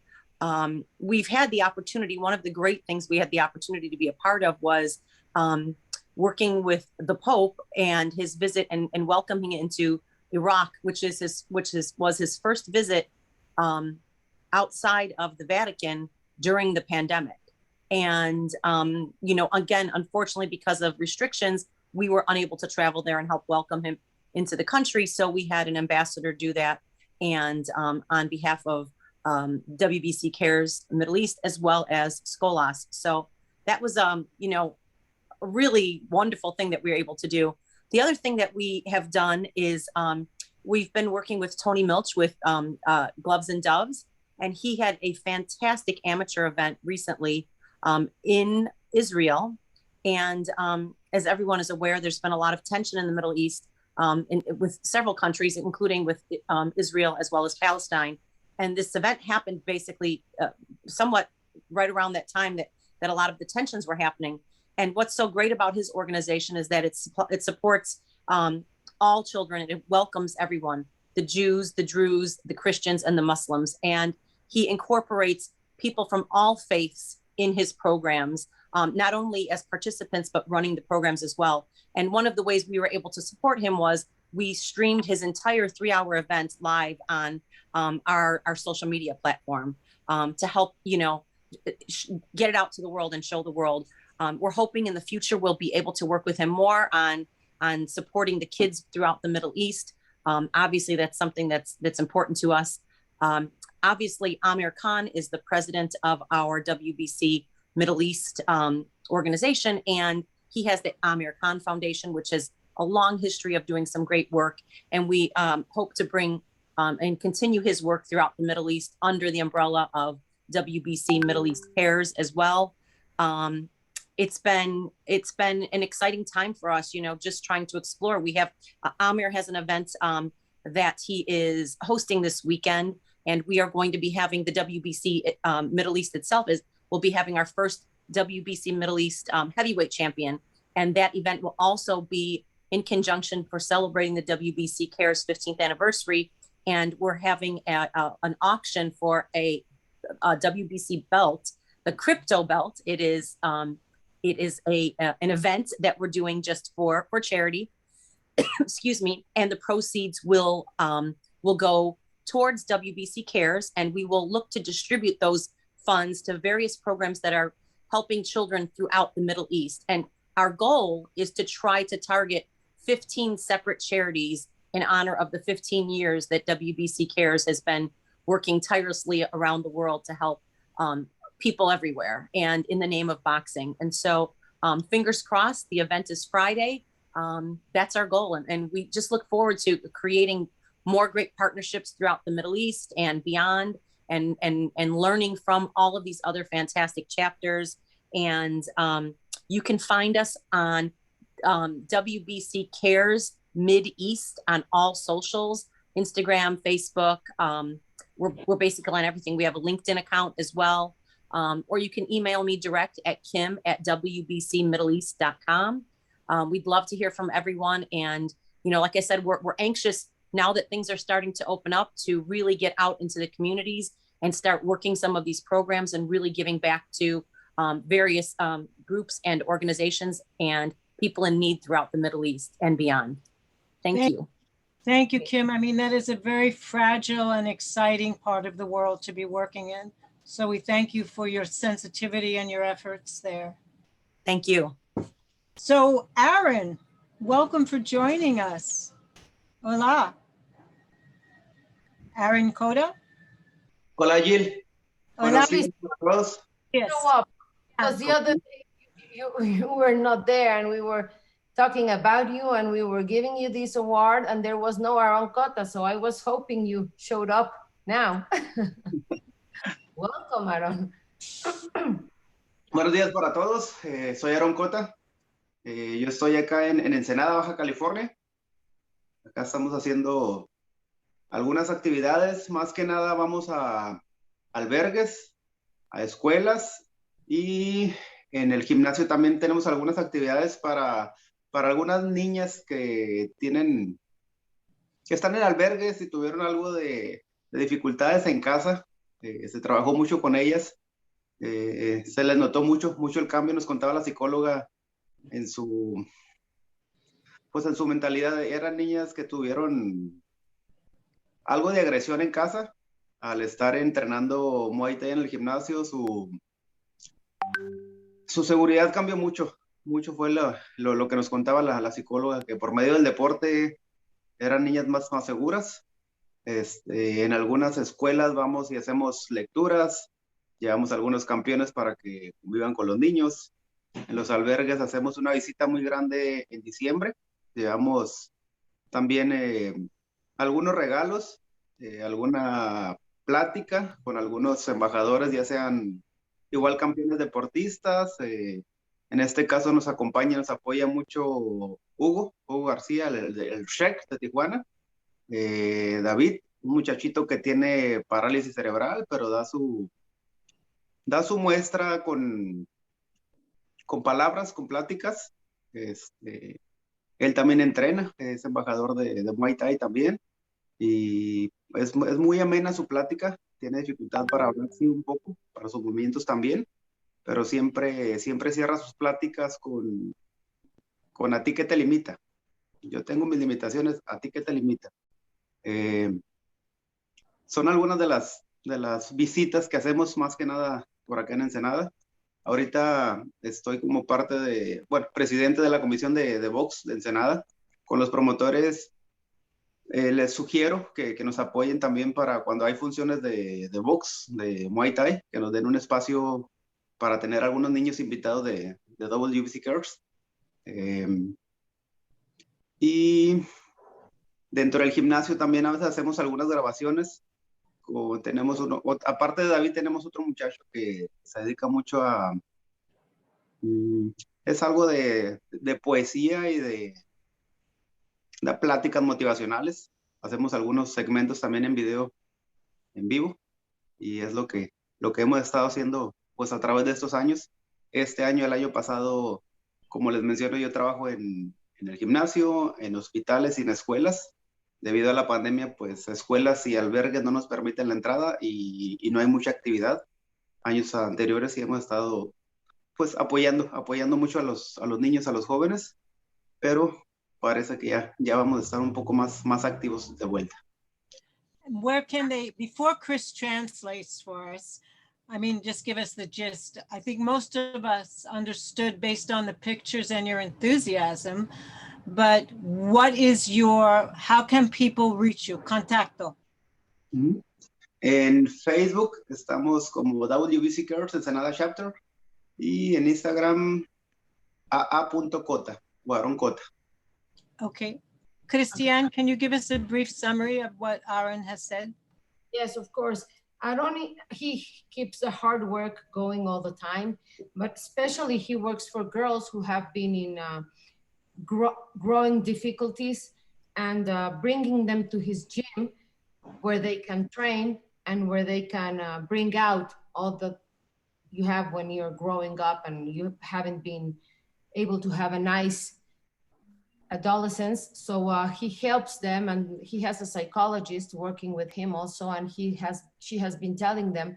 We've had the opportunity, one of the great things we had the opportunity to be a part of was working with the Pope and his visit and welcoming into Iraq, which was his first visit outside of the Vatican during the pandemic. And, you know, again, unfortunately, because of restrictions, we were unable to travel there and help welcome him into the country. So we had an ambassador do that. And on behalf of WBC Cares Middle East, as well as Scholas. So that was, you know, a really wonderful thing that we were able to do. The other thing that we have done is we've been working with Tony Milch with Gloves and Doves, and he had a fantastic amateur event recently in Israel. And as everyone is aware, there's been a lot of tension in the Middle East with several countries, including with Israel as well as Palestine. And this event happened basically somewhat right around that time that a lot of the tensions were happening. And what's so great about his organization is that it supports all children, and it welcomes everyone, the Jews, the Druze, the Christians, and the Muslims. And he incorporates people from all faiths in his programs, not only as participants, but running the programs as well. And one of the ways we were able to support him was we streamed his entire 3-hour event live on our social media platform to help, you know, get it out to the world and show the world. We're hoping in the future we'll be able to work with him more on supporting the kids throughout the Middle East. Obviously, that's something that's important to us. Obviously, Amir Khan is the president of our WBC Middle East organization, and he has the Amir Khan Foundation, which has a long history of doing some great work. And we hope to bring and continue his work throughout the Middle East under the umbrella of WBC Middle East Cares as well. It's been an exciting time for us, you know, just trying to explore. We have Amir has an event that he is hosting this weekend, and we are going to be having the WBC Middle East itself we'll be having our first WBC Middle East heavyweight champion, and that event will also be in conjunction for celebrating the WBC Cares 15th anniversary, and we're having an auction for a WBC belt, the crypto belt. It is an event that we're doing just for charity, excuse me, and the proceeds will go towards WBC Cares, and we will look to distribute those funds to various programs that are helping children throughout the Middle East. And our goal is to try to target 15 separate charities in honor of the 15 years that WBC Cares has been working tirelessly around the world to help people everywhere and in the name of boxing. And so fingers crossed, the event is Friday. That's our goal. And we just look forward to creating more great partnerships throughout the Middle East and beyond, and learning from all of these other fantastic chapters. And you can find us on WBC Cares Mid East on all socials, Instagram, Facebook. We're basically on everything. We have a LinkedIn account as well. Or you can email me direct at kim@wbcmiddleeast.com. We'd love to hear from everyone. And, you know, like I said, we're anxious now that things are starting to open up to really get out into the communities and start working some of these programs and really giving back to various groups and organizations and people in need throughout the Middle East and beyond. Thank you. Thank you, Kim. I mean, that is a very fragile and exciting part of the world to be working in. So we thank you for your sensitivity and your efforts there. Thank you. So Aaron, welcome for joining us. Hola. Aaron Coda. Hola, Jill. Hola. Yes. Because the other day you were not there, and we were talking about you, and we were giving you this award, and there was no Aaron Cota, so I was hoping you showed up now. Welcome, Aaron. Buenos días para todos. Soy Aaron Cota. Yo estoy acá en Ensenada, Baja California. Acá estamos haciendo algunas actividades. Más que nada vamos a albergues a escuelas, y en el gimnasio también tenemos algunas actividades para algunas niñas que están en albergues y tuvieron algo de dificultades en casa. Se trabajó mucho con ellas. Se les notó mucho el cambio. Nos contaba la psicóloga en su mentalidad. Eran niñas que tuvieron algo de agresión en casa al estar entrenando Muay Thai en el gimnasio. Su seguridad cambió mucho. Mucho fue lo que nos contaba la psicóloga, que por medio del deporte eran niñas más seguras. En algunas escuelas vamos y hacemos lecturas, llevamos algunos campeones para que vivan con los niños. En los albergues hacemos una visita muy grande en diciembre. Llevamos también algunos regalos, alguna plática con algunos embajadores, ya sean igual campeones deportistas. En este caso nos acompaña, nos apoya mucho Hugo García, el Shrek de Tijuana. David, un muchachito que tiene parálisis cerebral, pero da su muestra con palabras, con pláticas. Él también entrena, es embajador de Muay Thai también, y es muy amena su plática. Tiene dificultad para hablar, sí, un poco, para sus movimientos también, pero siempre cierra sus pláticas con a ti qué te limita. Yo tengo mis limitaciones, a ti qué te limita. Son algunas de las visitas que hacemos más que nada por acá en Ensenada. Ahorita estoy como presidente de la comisión de box de Ensenada. Con los promotores les sugiero que nos apoyen también para cuando hay funciones de box, de Muay Thai, que nos den un espacio para tener algunos niños invitados de WBC Cares. Y dentro del gimnasio también a veces hacemos algunas grabaciones. Tenemos aparte de David, tenemos otro muchacho que se dedica mucho es algo de poesía y de pláticas motivacionales. Hacemos algunos segmentos también en video, en vivo, y es lo que hemos estado haciendo pues a través de estos años. Este año, el año pasado, como les menciono, yo trabajo en el gimnasio, en hospitales y en escuelas. Debido a la pandemia, pues escuelas y albergues no nos permiten la entrada y no hay mucha actividad. Años anteriores sí hemos estado pues apoyando mucho a los niños, a los jóvenes, pero parece que ya vamos a estar un poco más activos de vuelta. Where can they, before Chris translates for us, I mean, just give us the gist. I think most of us understood based on the pictures and your enthusiasm, but how can people reach you? Contacto. En Facebook estamos como WBC Cares Ensenada Chapter, y en Instagram aa.cota, Guarón Cota. Okay. Christian, can you give us a brief summary of what Aaron has said? Yes, of course. He keeps the hard work going all the time, but especially he works for girls who have been in growing difficulties, and bringing them to his gym where they can train and where they can bring out all that you have when you're growing up and you haven't been able to have a nice adolescence. So he helps them, and he has a psychologist working with him also, and she has been telling them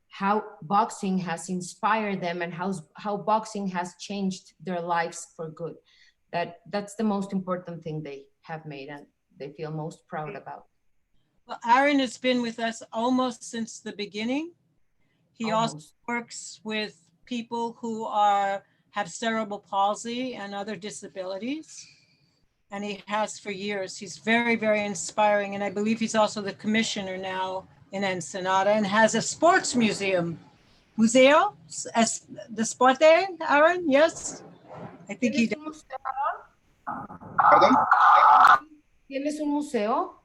how boxing has inspired them and how boxing has changed their lives for good. That's the most important thing they have made and they feel most proud about. Well, Aaron has been with us almost since the beginning. He also works with people who have cerebral palsy and other disabilities. And he has for years. He's very, very inspiring. And I believe he's also the commissioner now in Ensenada and has a sports museum. Museo de Sporte, Aaron? Yes? I think he does. ¿Perdón? ¿Tienes un museo?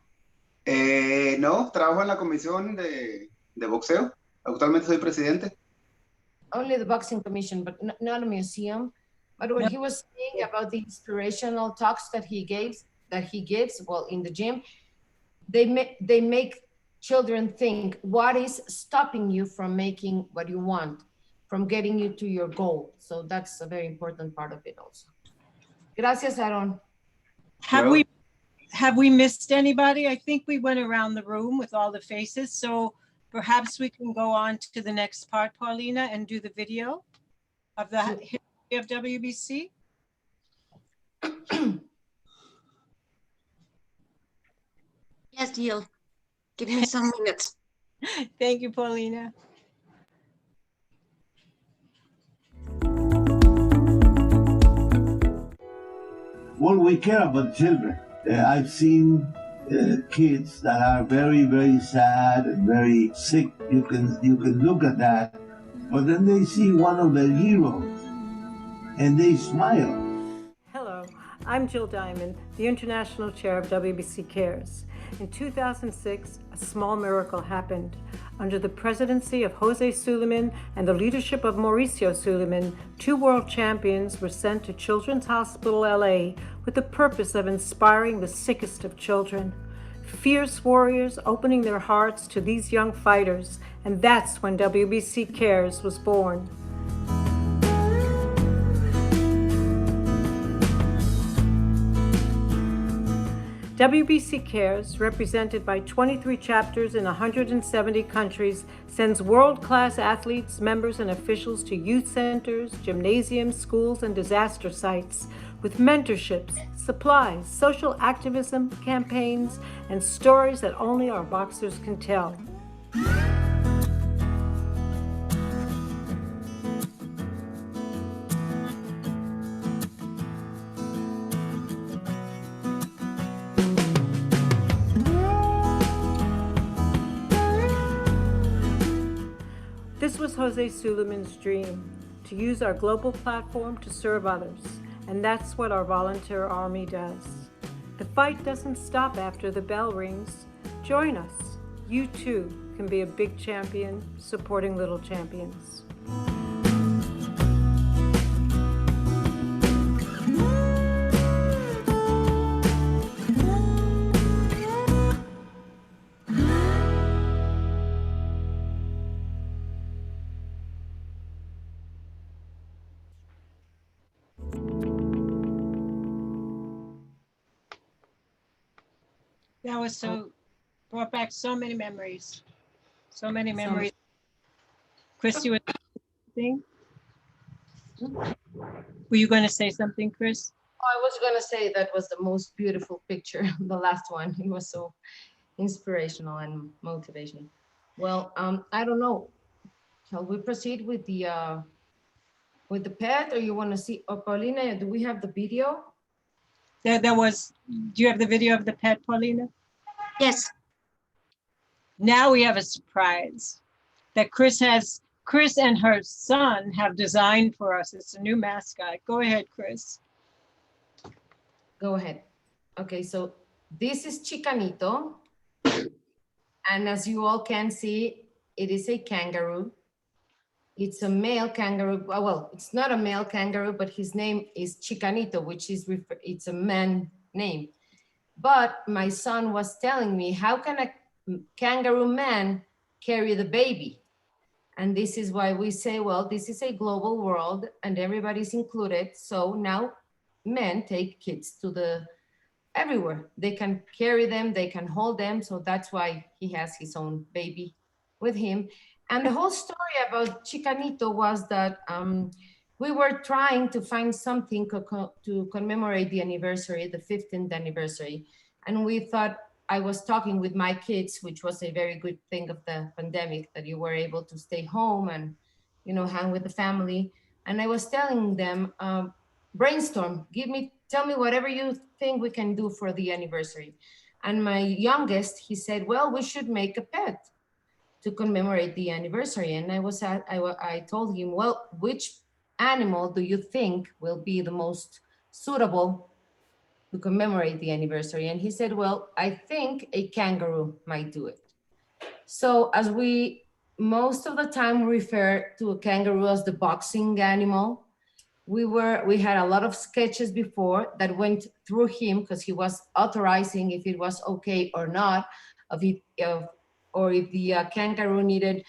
No, trabajo en la comisión de boxeo. Actualmente soy presidente. Only the boxing commission, but not a museum. But what he was saying about the inspirational talks that he gives, well, in the gym, they make children think, what is stopping you from making what you want, from getting you to your goal? So that's a very important part of it also. Gracias, Aaron. Have we missed anybody? I think we went around the room with all the faces. So perhaps we can go on to the next part, Paulina, and do the video of the history of WBC. Yes, Jill. Give me some minutes. Thank you, Paulina. Well, we care about children. I've seen kids that are very, very sad and very sick. You can look at that, but then they see one of their heroes and they smile. Hello, I'm Jill Diamond, the International Chair of WBC Cares. In 2006, a small miracle happened. Under the presidency of Jose Suleiman and the leadership of Mauricio Suleiman, 2 world champions were sent to Children's Hospital LA with the purpose of inspiring the sickest of children. Fierce warriors opening their hearts to these young fighters, and that's when WBC Cares was born. WBC Cares, represented by 23 chapters in 170 countries, sends world-class athletes, members, and officials to youth centers, gymnasiums, schools, and disaster sites with mentorships, supplies, social activism, campaigns, and stories that only our boxers can tell. This was Jose Suleiman's dream, to use our global platform to serve others, and that's what our volunteer army does. The fight doesn't stop after the bell rings. Join us. You too can be a big champion supporting little champions. That was brought back so many memories. So many memories. Chris, you were saying? Were you going to say something, Chris? I was going to say that was the most beautiful picture, the last one. It was so inspirational and motivational. Well, I don't know. Shall we proceed with the pet, or you want to see? Oh, Paulina, do we have the video? Do you have the video of the pet, Paulina? Yes. Now we have a surprise that Chris and her son have designed for us. It's a new mascot. Go ahead, Chris. Go ahead. Okay, so this is Chicanito. And as you all can see, it is a kangaroo. It's a male kangaroo. Well, it's not a male kangaroo, but his name is Chicanito, which is, it's a man name. But my son was telling me, how can a kangaroo man carry the baby? And this is why we say, well, this is a global world and everybody's included. So now men take kids to everywhere. They can carry them, they can hold them. So that's why he has his own baby with him. And the whole story about Chicanito was that we were trying to find something to commemorate the anniversary, the 15th anniversary. And we thought, I was talking with my kids, which was a very good thing of the pandemic, that you were able to stay home and, hang with the family. And I was telling them, brainstorm, tell me whatever you think we can do for the anniversary. And my youngest, he said, well, we should make a pet to commemorate the anniversary. And I told him, well, which animal do you think will be the most suitable to commemorate the anniversary? And he said, well, I think a kangaroo might do it. So as we most of the time refer to a kangaroo as the boxing animal, we had a lot of sketches before that went through him because he was authorizing if it was okay or not of or if the kangaroo needed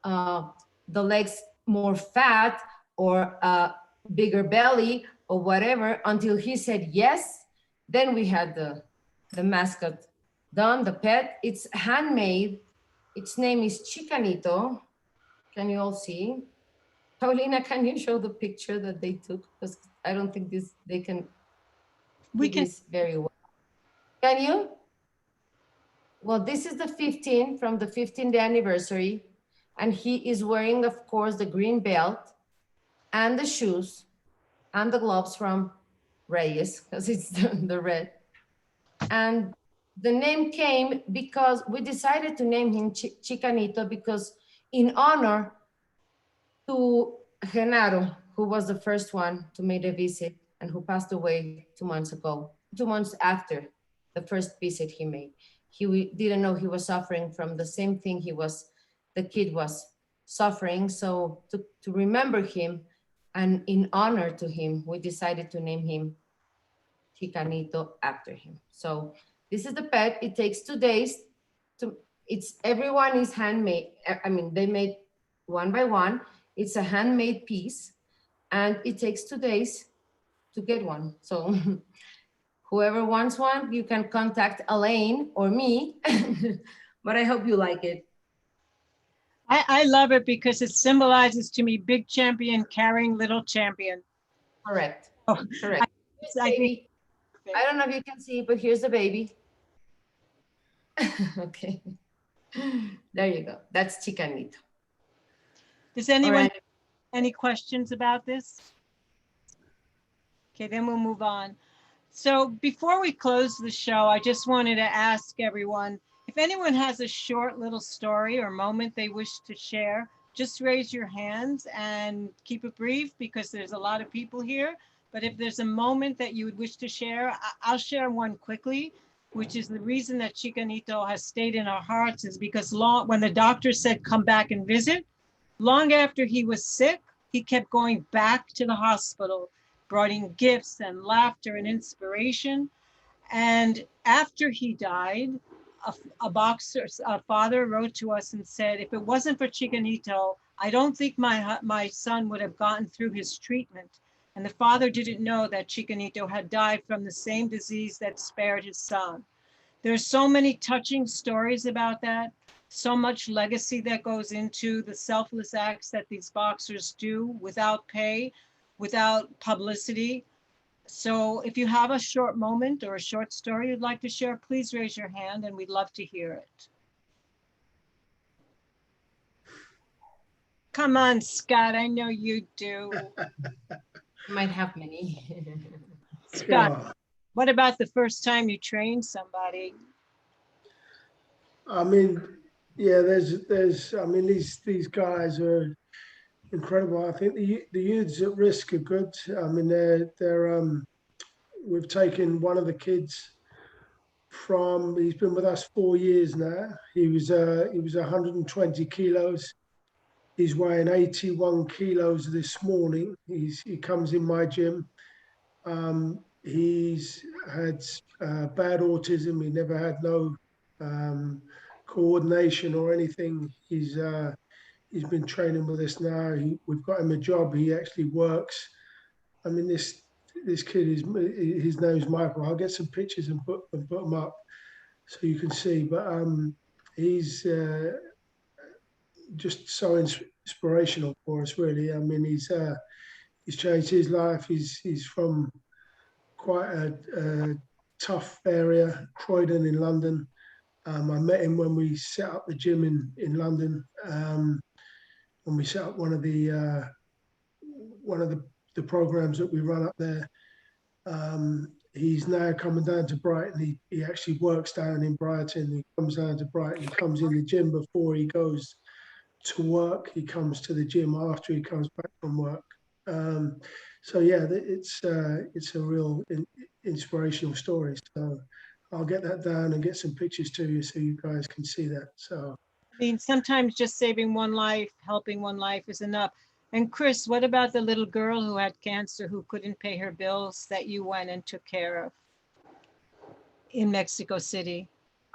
the legs more fat or a bigger belly or whatever, until he said yes. Then we had the mascot done, the pet. It's handmade. Its name is Chicanito. Can you all see? Paulina, can you show the picture that they took? Because I don't think they can see this very well. Can you? Well, this is the 15 from the 15th anniversary. And he is wearing, of course, the green belt and the shoes and the gloves from Reyes, because it's the red. And the name came because we decided to name him Chicanito because in honor to Genaro, who was the first one to make a visit and who passed away 2 months ago, 2 months after the first visit he made. He didn't know he was suffering from the same thing the kid was suffering. So to remember him and in honor to him, we decided to name him Chicanito after him. So this is the pet. It takes 2 days everyone is handmade. I mean, they made one by one. It's a handmade piece and it takes 2 days to get one. So whoever wants one, you can contact Elaine or me, but I hope you like it. I love it because it symbolizes to me big champion carrying little champion. Correct. Oh, correct. I don't know if you can see, but here's the baby. Okay. There you go. That's Chicanito. Does anyone have any questions about this? Okay, then we'll move on. So before we close the show, I just wanted to ask everyone, if anyone has a short little story or moment they wish to share, just raise your hands and keep it brief because there's a lot of people here. But if there's a moment that you would wish to share, I'll share one quickly, which is the reason that Chicanito has stayed in our hearts is because when the doctor said, come back and visit, long after he was sick, he kept going back to the hospital, brought in gifts and laughter and inspiration. And after he died, a father wrote to us and said, if it wasn't for Chicanito, I don't think my son would have gotten through his treatment. And the father didn't know that Chicanito had died from the same disease that spared his son. There's so many touching stories about that, so much legacy that goes into the selfless acts that these boxers do without pay, without publicity. So if you have a short moment or a short story you'd like to share, please raise your hand and we'd love to hear it. Come on, Scott, I know you do. You might have many. Scott, what about the first time you trained somebody? I mean, yeah, I mean, these guys are incredible. I think the youths at risk are good. I mean, we've taken one of the kids he's been with us 4 years now. He was 120 kilos. He's weighing 81 kilos this morning. He comes in my gym. He's had bad autism. He never had no coordination or anything. He's been training with us now. We've got him a job. He actually works. I mean, this kid his name's Michael. I'll get some pictures and put them up so you can see. But he's just so inspirational for us, really. I mean, he's changed his life. He's from quite a tough area, Croydon in London. I met him when we set up the gym in London. When we set up one of the programs that we run up there. He's now coming down to Brighton. He actually works down in Brighton. He comes down to Brighton. He comes in the gym before he goes to work. He comes to the gym after he comes back from work. So yeah, it's a real inspirational story. So I'll get that down and get some pictures to you so you guys can see that. So I mean, sometimes just saving one life, helping one life is enough. And Chris, what about the little girl who had cancer, who couldn't pay her bills that you went and took care of in Mexico City?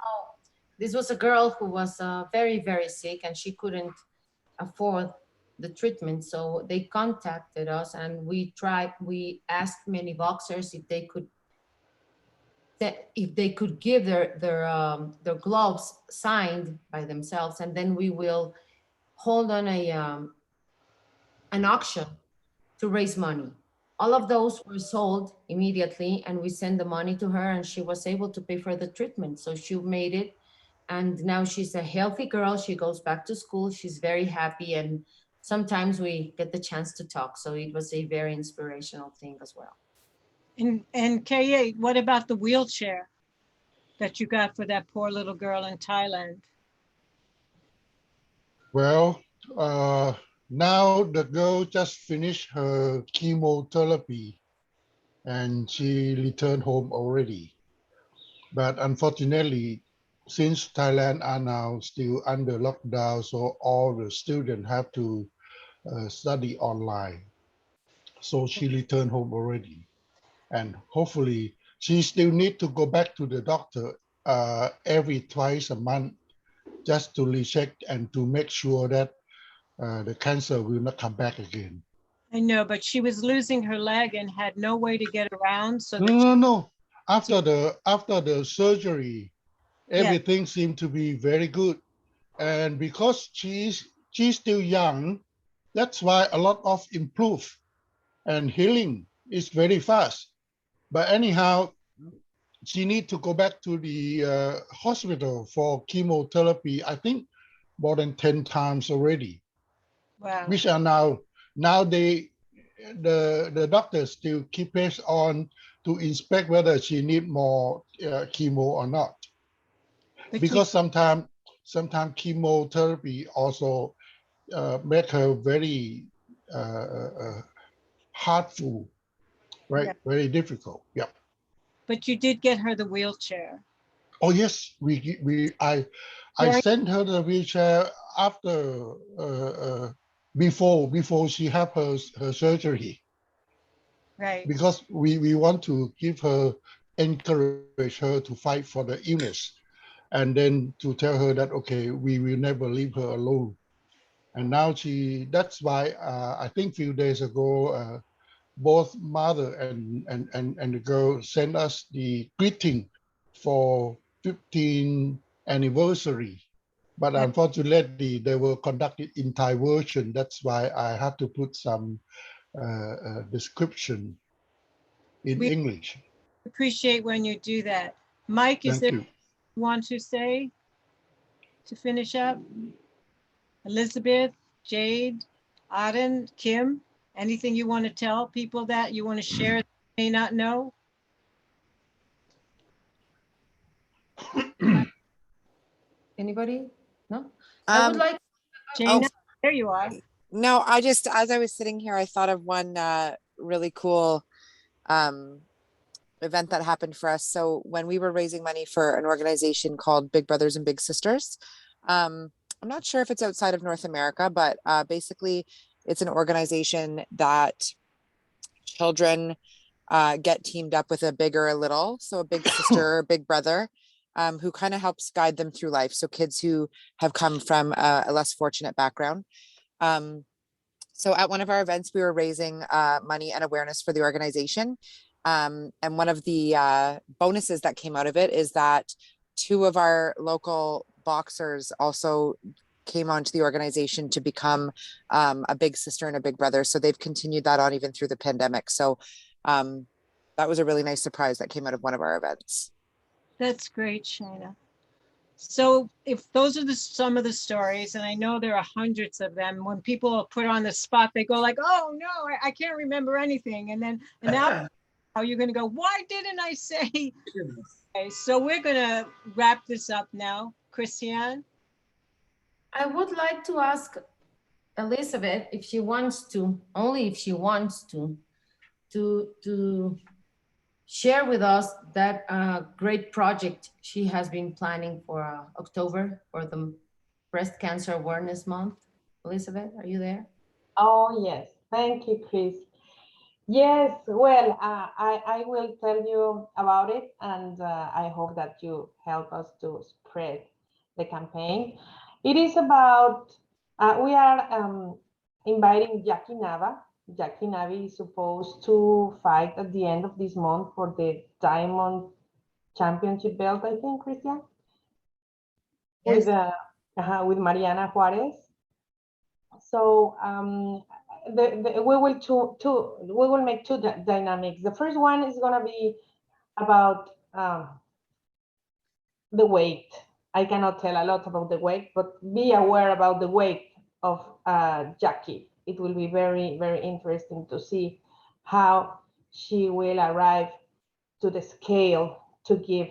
Oh, This was a girl who was very, very sick and she couldn't afford the treatment. So they contacted us and we asked many boxers if they could give their gloves signed by themselves, and then we will hold on an auction to raise money. All of those were sold immediately and we sent the money to her and she was able to pay for the treatment. So she made it and now she's a healthy girl. She goes back to school. She's very happy and sometimes we get the chance to talk. So it was a very inspirational thing as well. And K8, what about the wheelchair that you got for that poor little girl in Thailand? Well, now the girl just finished her chemotherapy and she returned home already. But unfortunately, since Thailand are now still under lockdown, so all the students have to study online. So she returned home already. And hopefully she still need to go back to the doctor every twice a month just to recheck and to make sure that the cancer will not come back again. I know, but she was losing her leg and had no way to get around. So No. After the surgery, everything seemed to be very good. And because she's still young, that's why a lot of improve and healing is very fast. But anyhow, she need to go back to the hospital for chemotherapy, I think more than 10 times already. Wow. Which are now the doctors still keep us on to inspect whether she need more chemo or not. Because sometimes chemotherapy also make her very hurtful, right? Yeah. Very difficult. Yeah. But you did get her the wheelchair. Oh yes, I sent her the wheelchair after before she had her surgery. Right. Because we want to encourage her to fight for the illness, and then to tell her that okay, we will never leave her alone. And now that's why I think few days ago both mother and the girl sent us the greeting for 15th anniversary. But unfortunately, they were conducted in Thai version. That's why I had to put some description in English. Appreciate when you do that. Mike, is Thank there you. you want to say to finish up? Elizabeth, Jade, Auden, Kim, anything you want to tell people that you want to share that may not know? Anybody? No? I would like Jana, there you are. No, I just, as I was sitting here, I thought of one really cool event that happened for us. So when we were raising money for an organization called Big Brothers and Big Sisters, I'm not sure if it's outside of North America, but basically it's an organization that children get teamed up with a big or a little, so a big sister or big brother, who kind of helps guide them through life. So kids who have come from a less fortunate background. So at one of our events, we were raising money and awareness for the organization. And one of the bonuses that came out of it is that 2 of our local boxers also came onto the organization to become a big sister and a big brother. So they've continued that on even through the pandemic. So that was a really nice surprise that came out of one of our events. That's great, Shana. So if those are some of the stories, and I know there are hundreds of them, when people are put on the spot, they go like, oh no, I can't remember anything. And now are you going to go, why didn't I say? Okay, so we're going to wrap this up now. Christiane? I would like to ask Elizabeth if she wants to, only if she wants to share with us that great project she has been planning for October for the Breast Cancer Awareness Month. Elizabeth, are you there? Oh, yes. Thank you, Chris. Yes, well, I will tell you about it, and I hope that you help us to spread the campaign. It is about, we are inviting Jackie Nava. Jackie Navi is supposed to fight at the end of this month for the Diamond Championship belt, I think, Christian? Yes. With Mariana Juarez. So we will make two dynamics. The first one is gonna be about the weight. I cannot tell a lot about the weight, but be aware about the weight of Jackie. It will be very, very interesting to see how she will arrive to the scale to give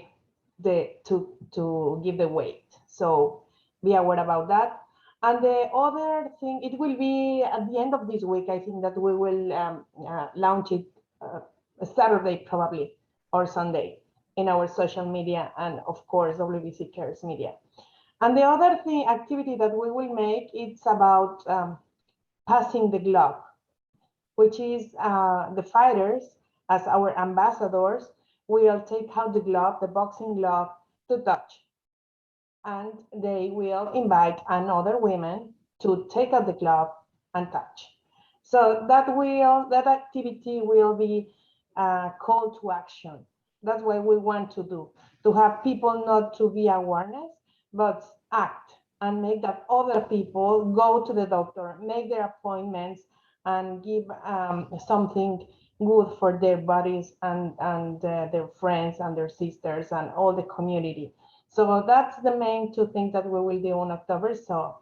give the weight. So be aware about that. And the other thing, it will be at the end of this week. I think that we will launch it Saturday probably or Sunday in our social media and of course WBC Cares media. And the other thing, activity that we will make, it's about passing the glove, which is the fighters as our ambassadors will take out the glove, the boxing glove, to touch. And they will invite another women to take out the glove and touch. So that activity will be a call to action. That's what we want to do, to have people not to be awareness, but act and make that other people go to the doctor, make their appointments, and give something good for their bodies and their friends and their sisters and all the community. So that's the main two things that we will do in October. So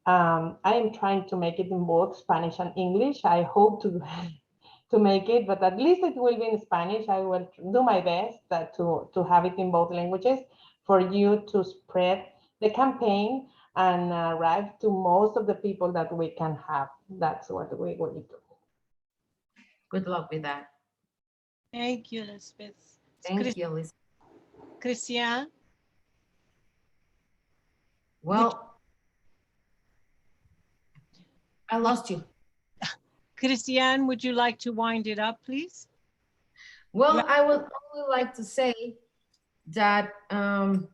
I am trying to make it in both Spanish and English. I hope to make it, but at least it will be in Spanish. I will do my best to have it in both languages for you to spread the campaign and arrive to most of the people that we can have. That's what we will do. Good luck with that. Thank you, Elizabeth. Thank you, Elizabeth. Christian? Well, I lost you. Christian, would you like to wind it up, please? Well, I would only like to say that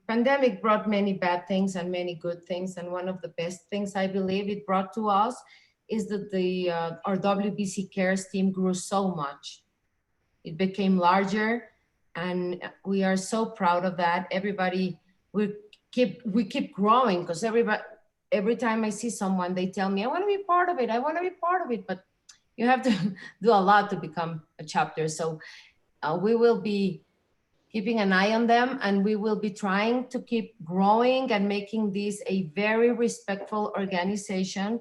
pandemic brought many bad things and many good things. And one of the best things I believe it brought to us is that our WBC Cares team grew so much. It became larger and we are so proud of that. Everybody, we keep growing because every time I see someone, they tell me, I want to be part of it. I want to be part of it. But you have to do a lot to become a chapter. So we will be keeping an eye on them and we will be trying to keep growing and making this a very respectful organization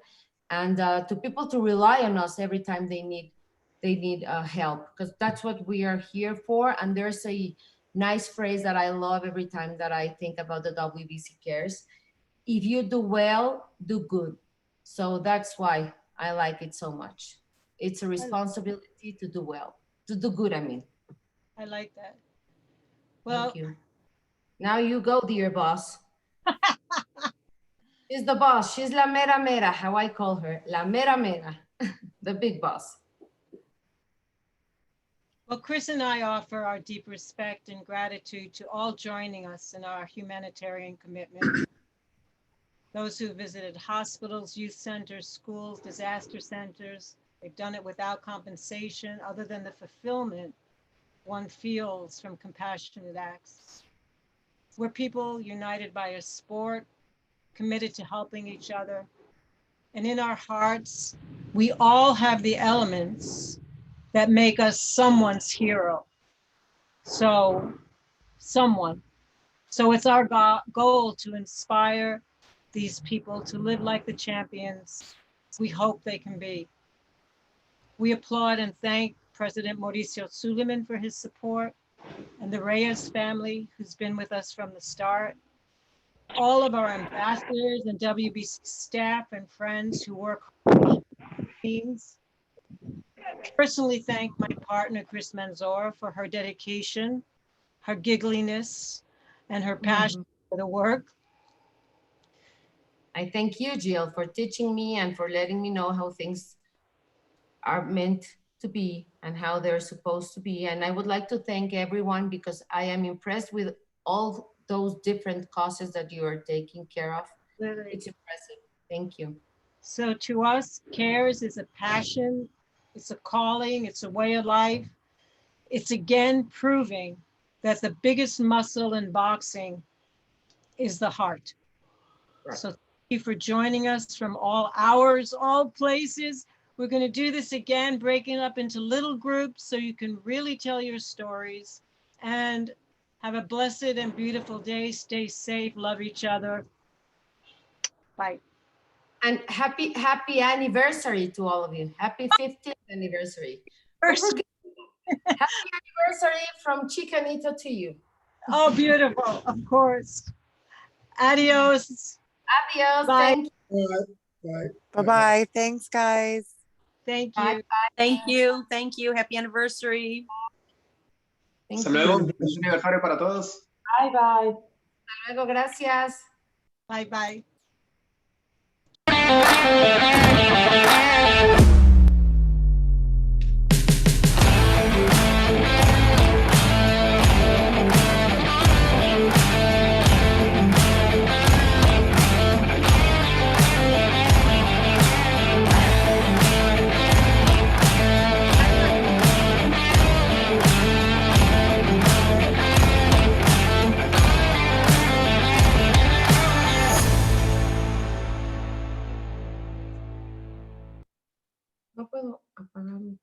and to people to rely on us every time they need help, because that's what we are here for. And there's a nice phrase that I love every time that I think about the WBC Cares. If you do well, do good. So that's why I like it so much. It's a responsibility to do well, to do good, I mean. I like that. Well, thank you. Now you go, dear boss. She's the boss. She's la mera mera, how I call her. La mera mera, the big boss. Well, Chris and I offer our deep respect and gratitude to all joining us in our humanitarian commitment. Those who visited hospitals, youth centers, schools, disaster centers, they've done it without compensation other than the fulfillment one feels from compassionate acts. We're people united by a sport, committed to helping each other. And in our hearts, we all have the elements that make us someone's hero. So it's our goal to inspire these people to live like the champions we hope they can be. We applaud and thank President Mauricio Suleiman for his support and the Reyes family who's been with us from the start. All of our ambassadors and WBC staff and friends who work behind the scenes. Personally thank my partner, Chris Manzora, for her dedication, her giggliness, and her passion for the work. I thank you, Jill, for teaching me and for letting me know how things are meant to be and how they're supposed to be. And I would like to thank everyone because I am impressed with all those different causes that you are taking care of. Literally. It's impressive. Thank you. So to us, CARES is a passion, it's a calling, it's a way of life. It's again proving that the biggest muscle in boxing is the heart. Right. So thank you for joining us from all hours, all places. We're going to do this again, breaking up into little groups so you can really tell your stories. And have a blessed and beautiful day. Stay safe, love each other. Bye. And happy anniversary to all of you. Happy 50th anniversary. Happy anniversary from Chicanito to you. Oh, beautiful, of course. Adios. Adios. Bye. Thank you. Bye-bye. Thanks, guys. Thank Bye. you. Thank you. Thank you. Happy anniversary. Hasta luego. Feliz aniversario para todos. Bye bye. Hasta luego. Gracias. Bye bye. No puedo apagar mi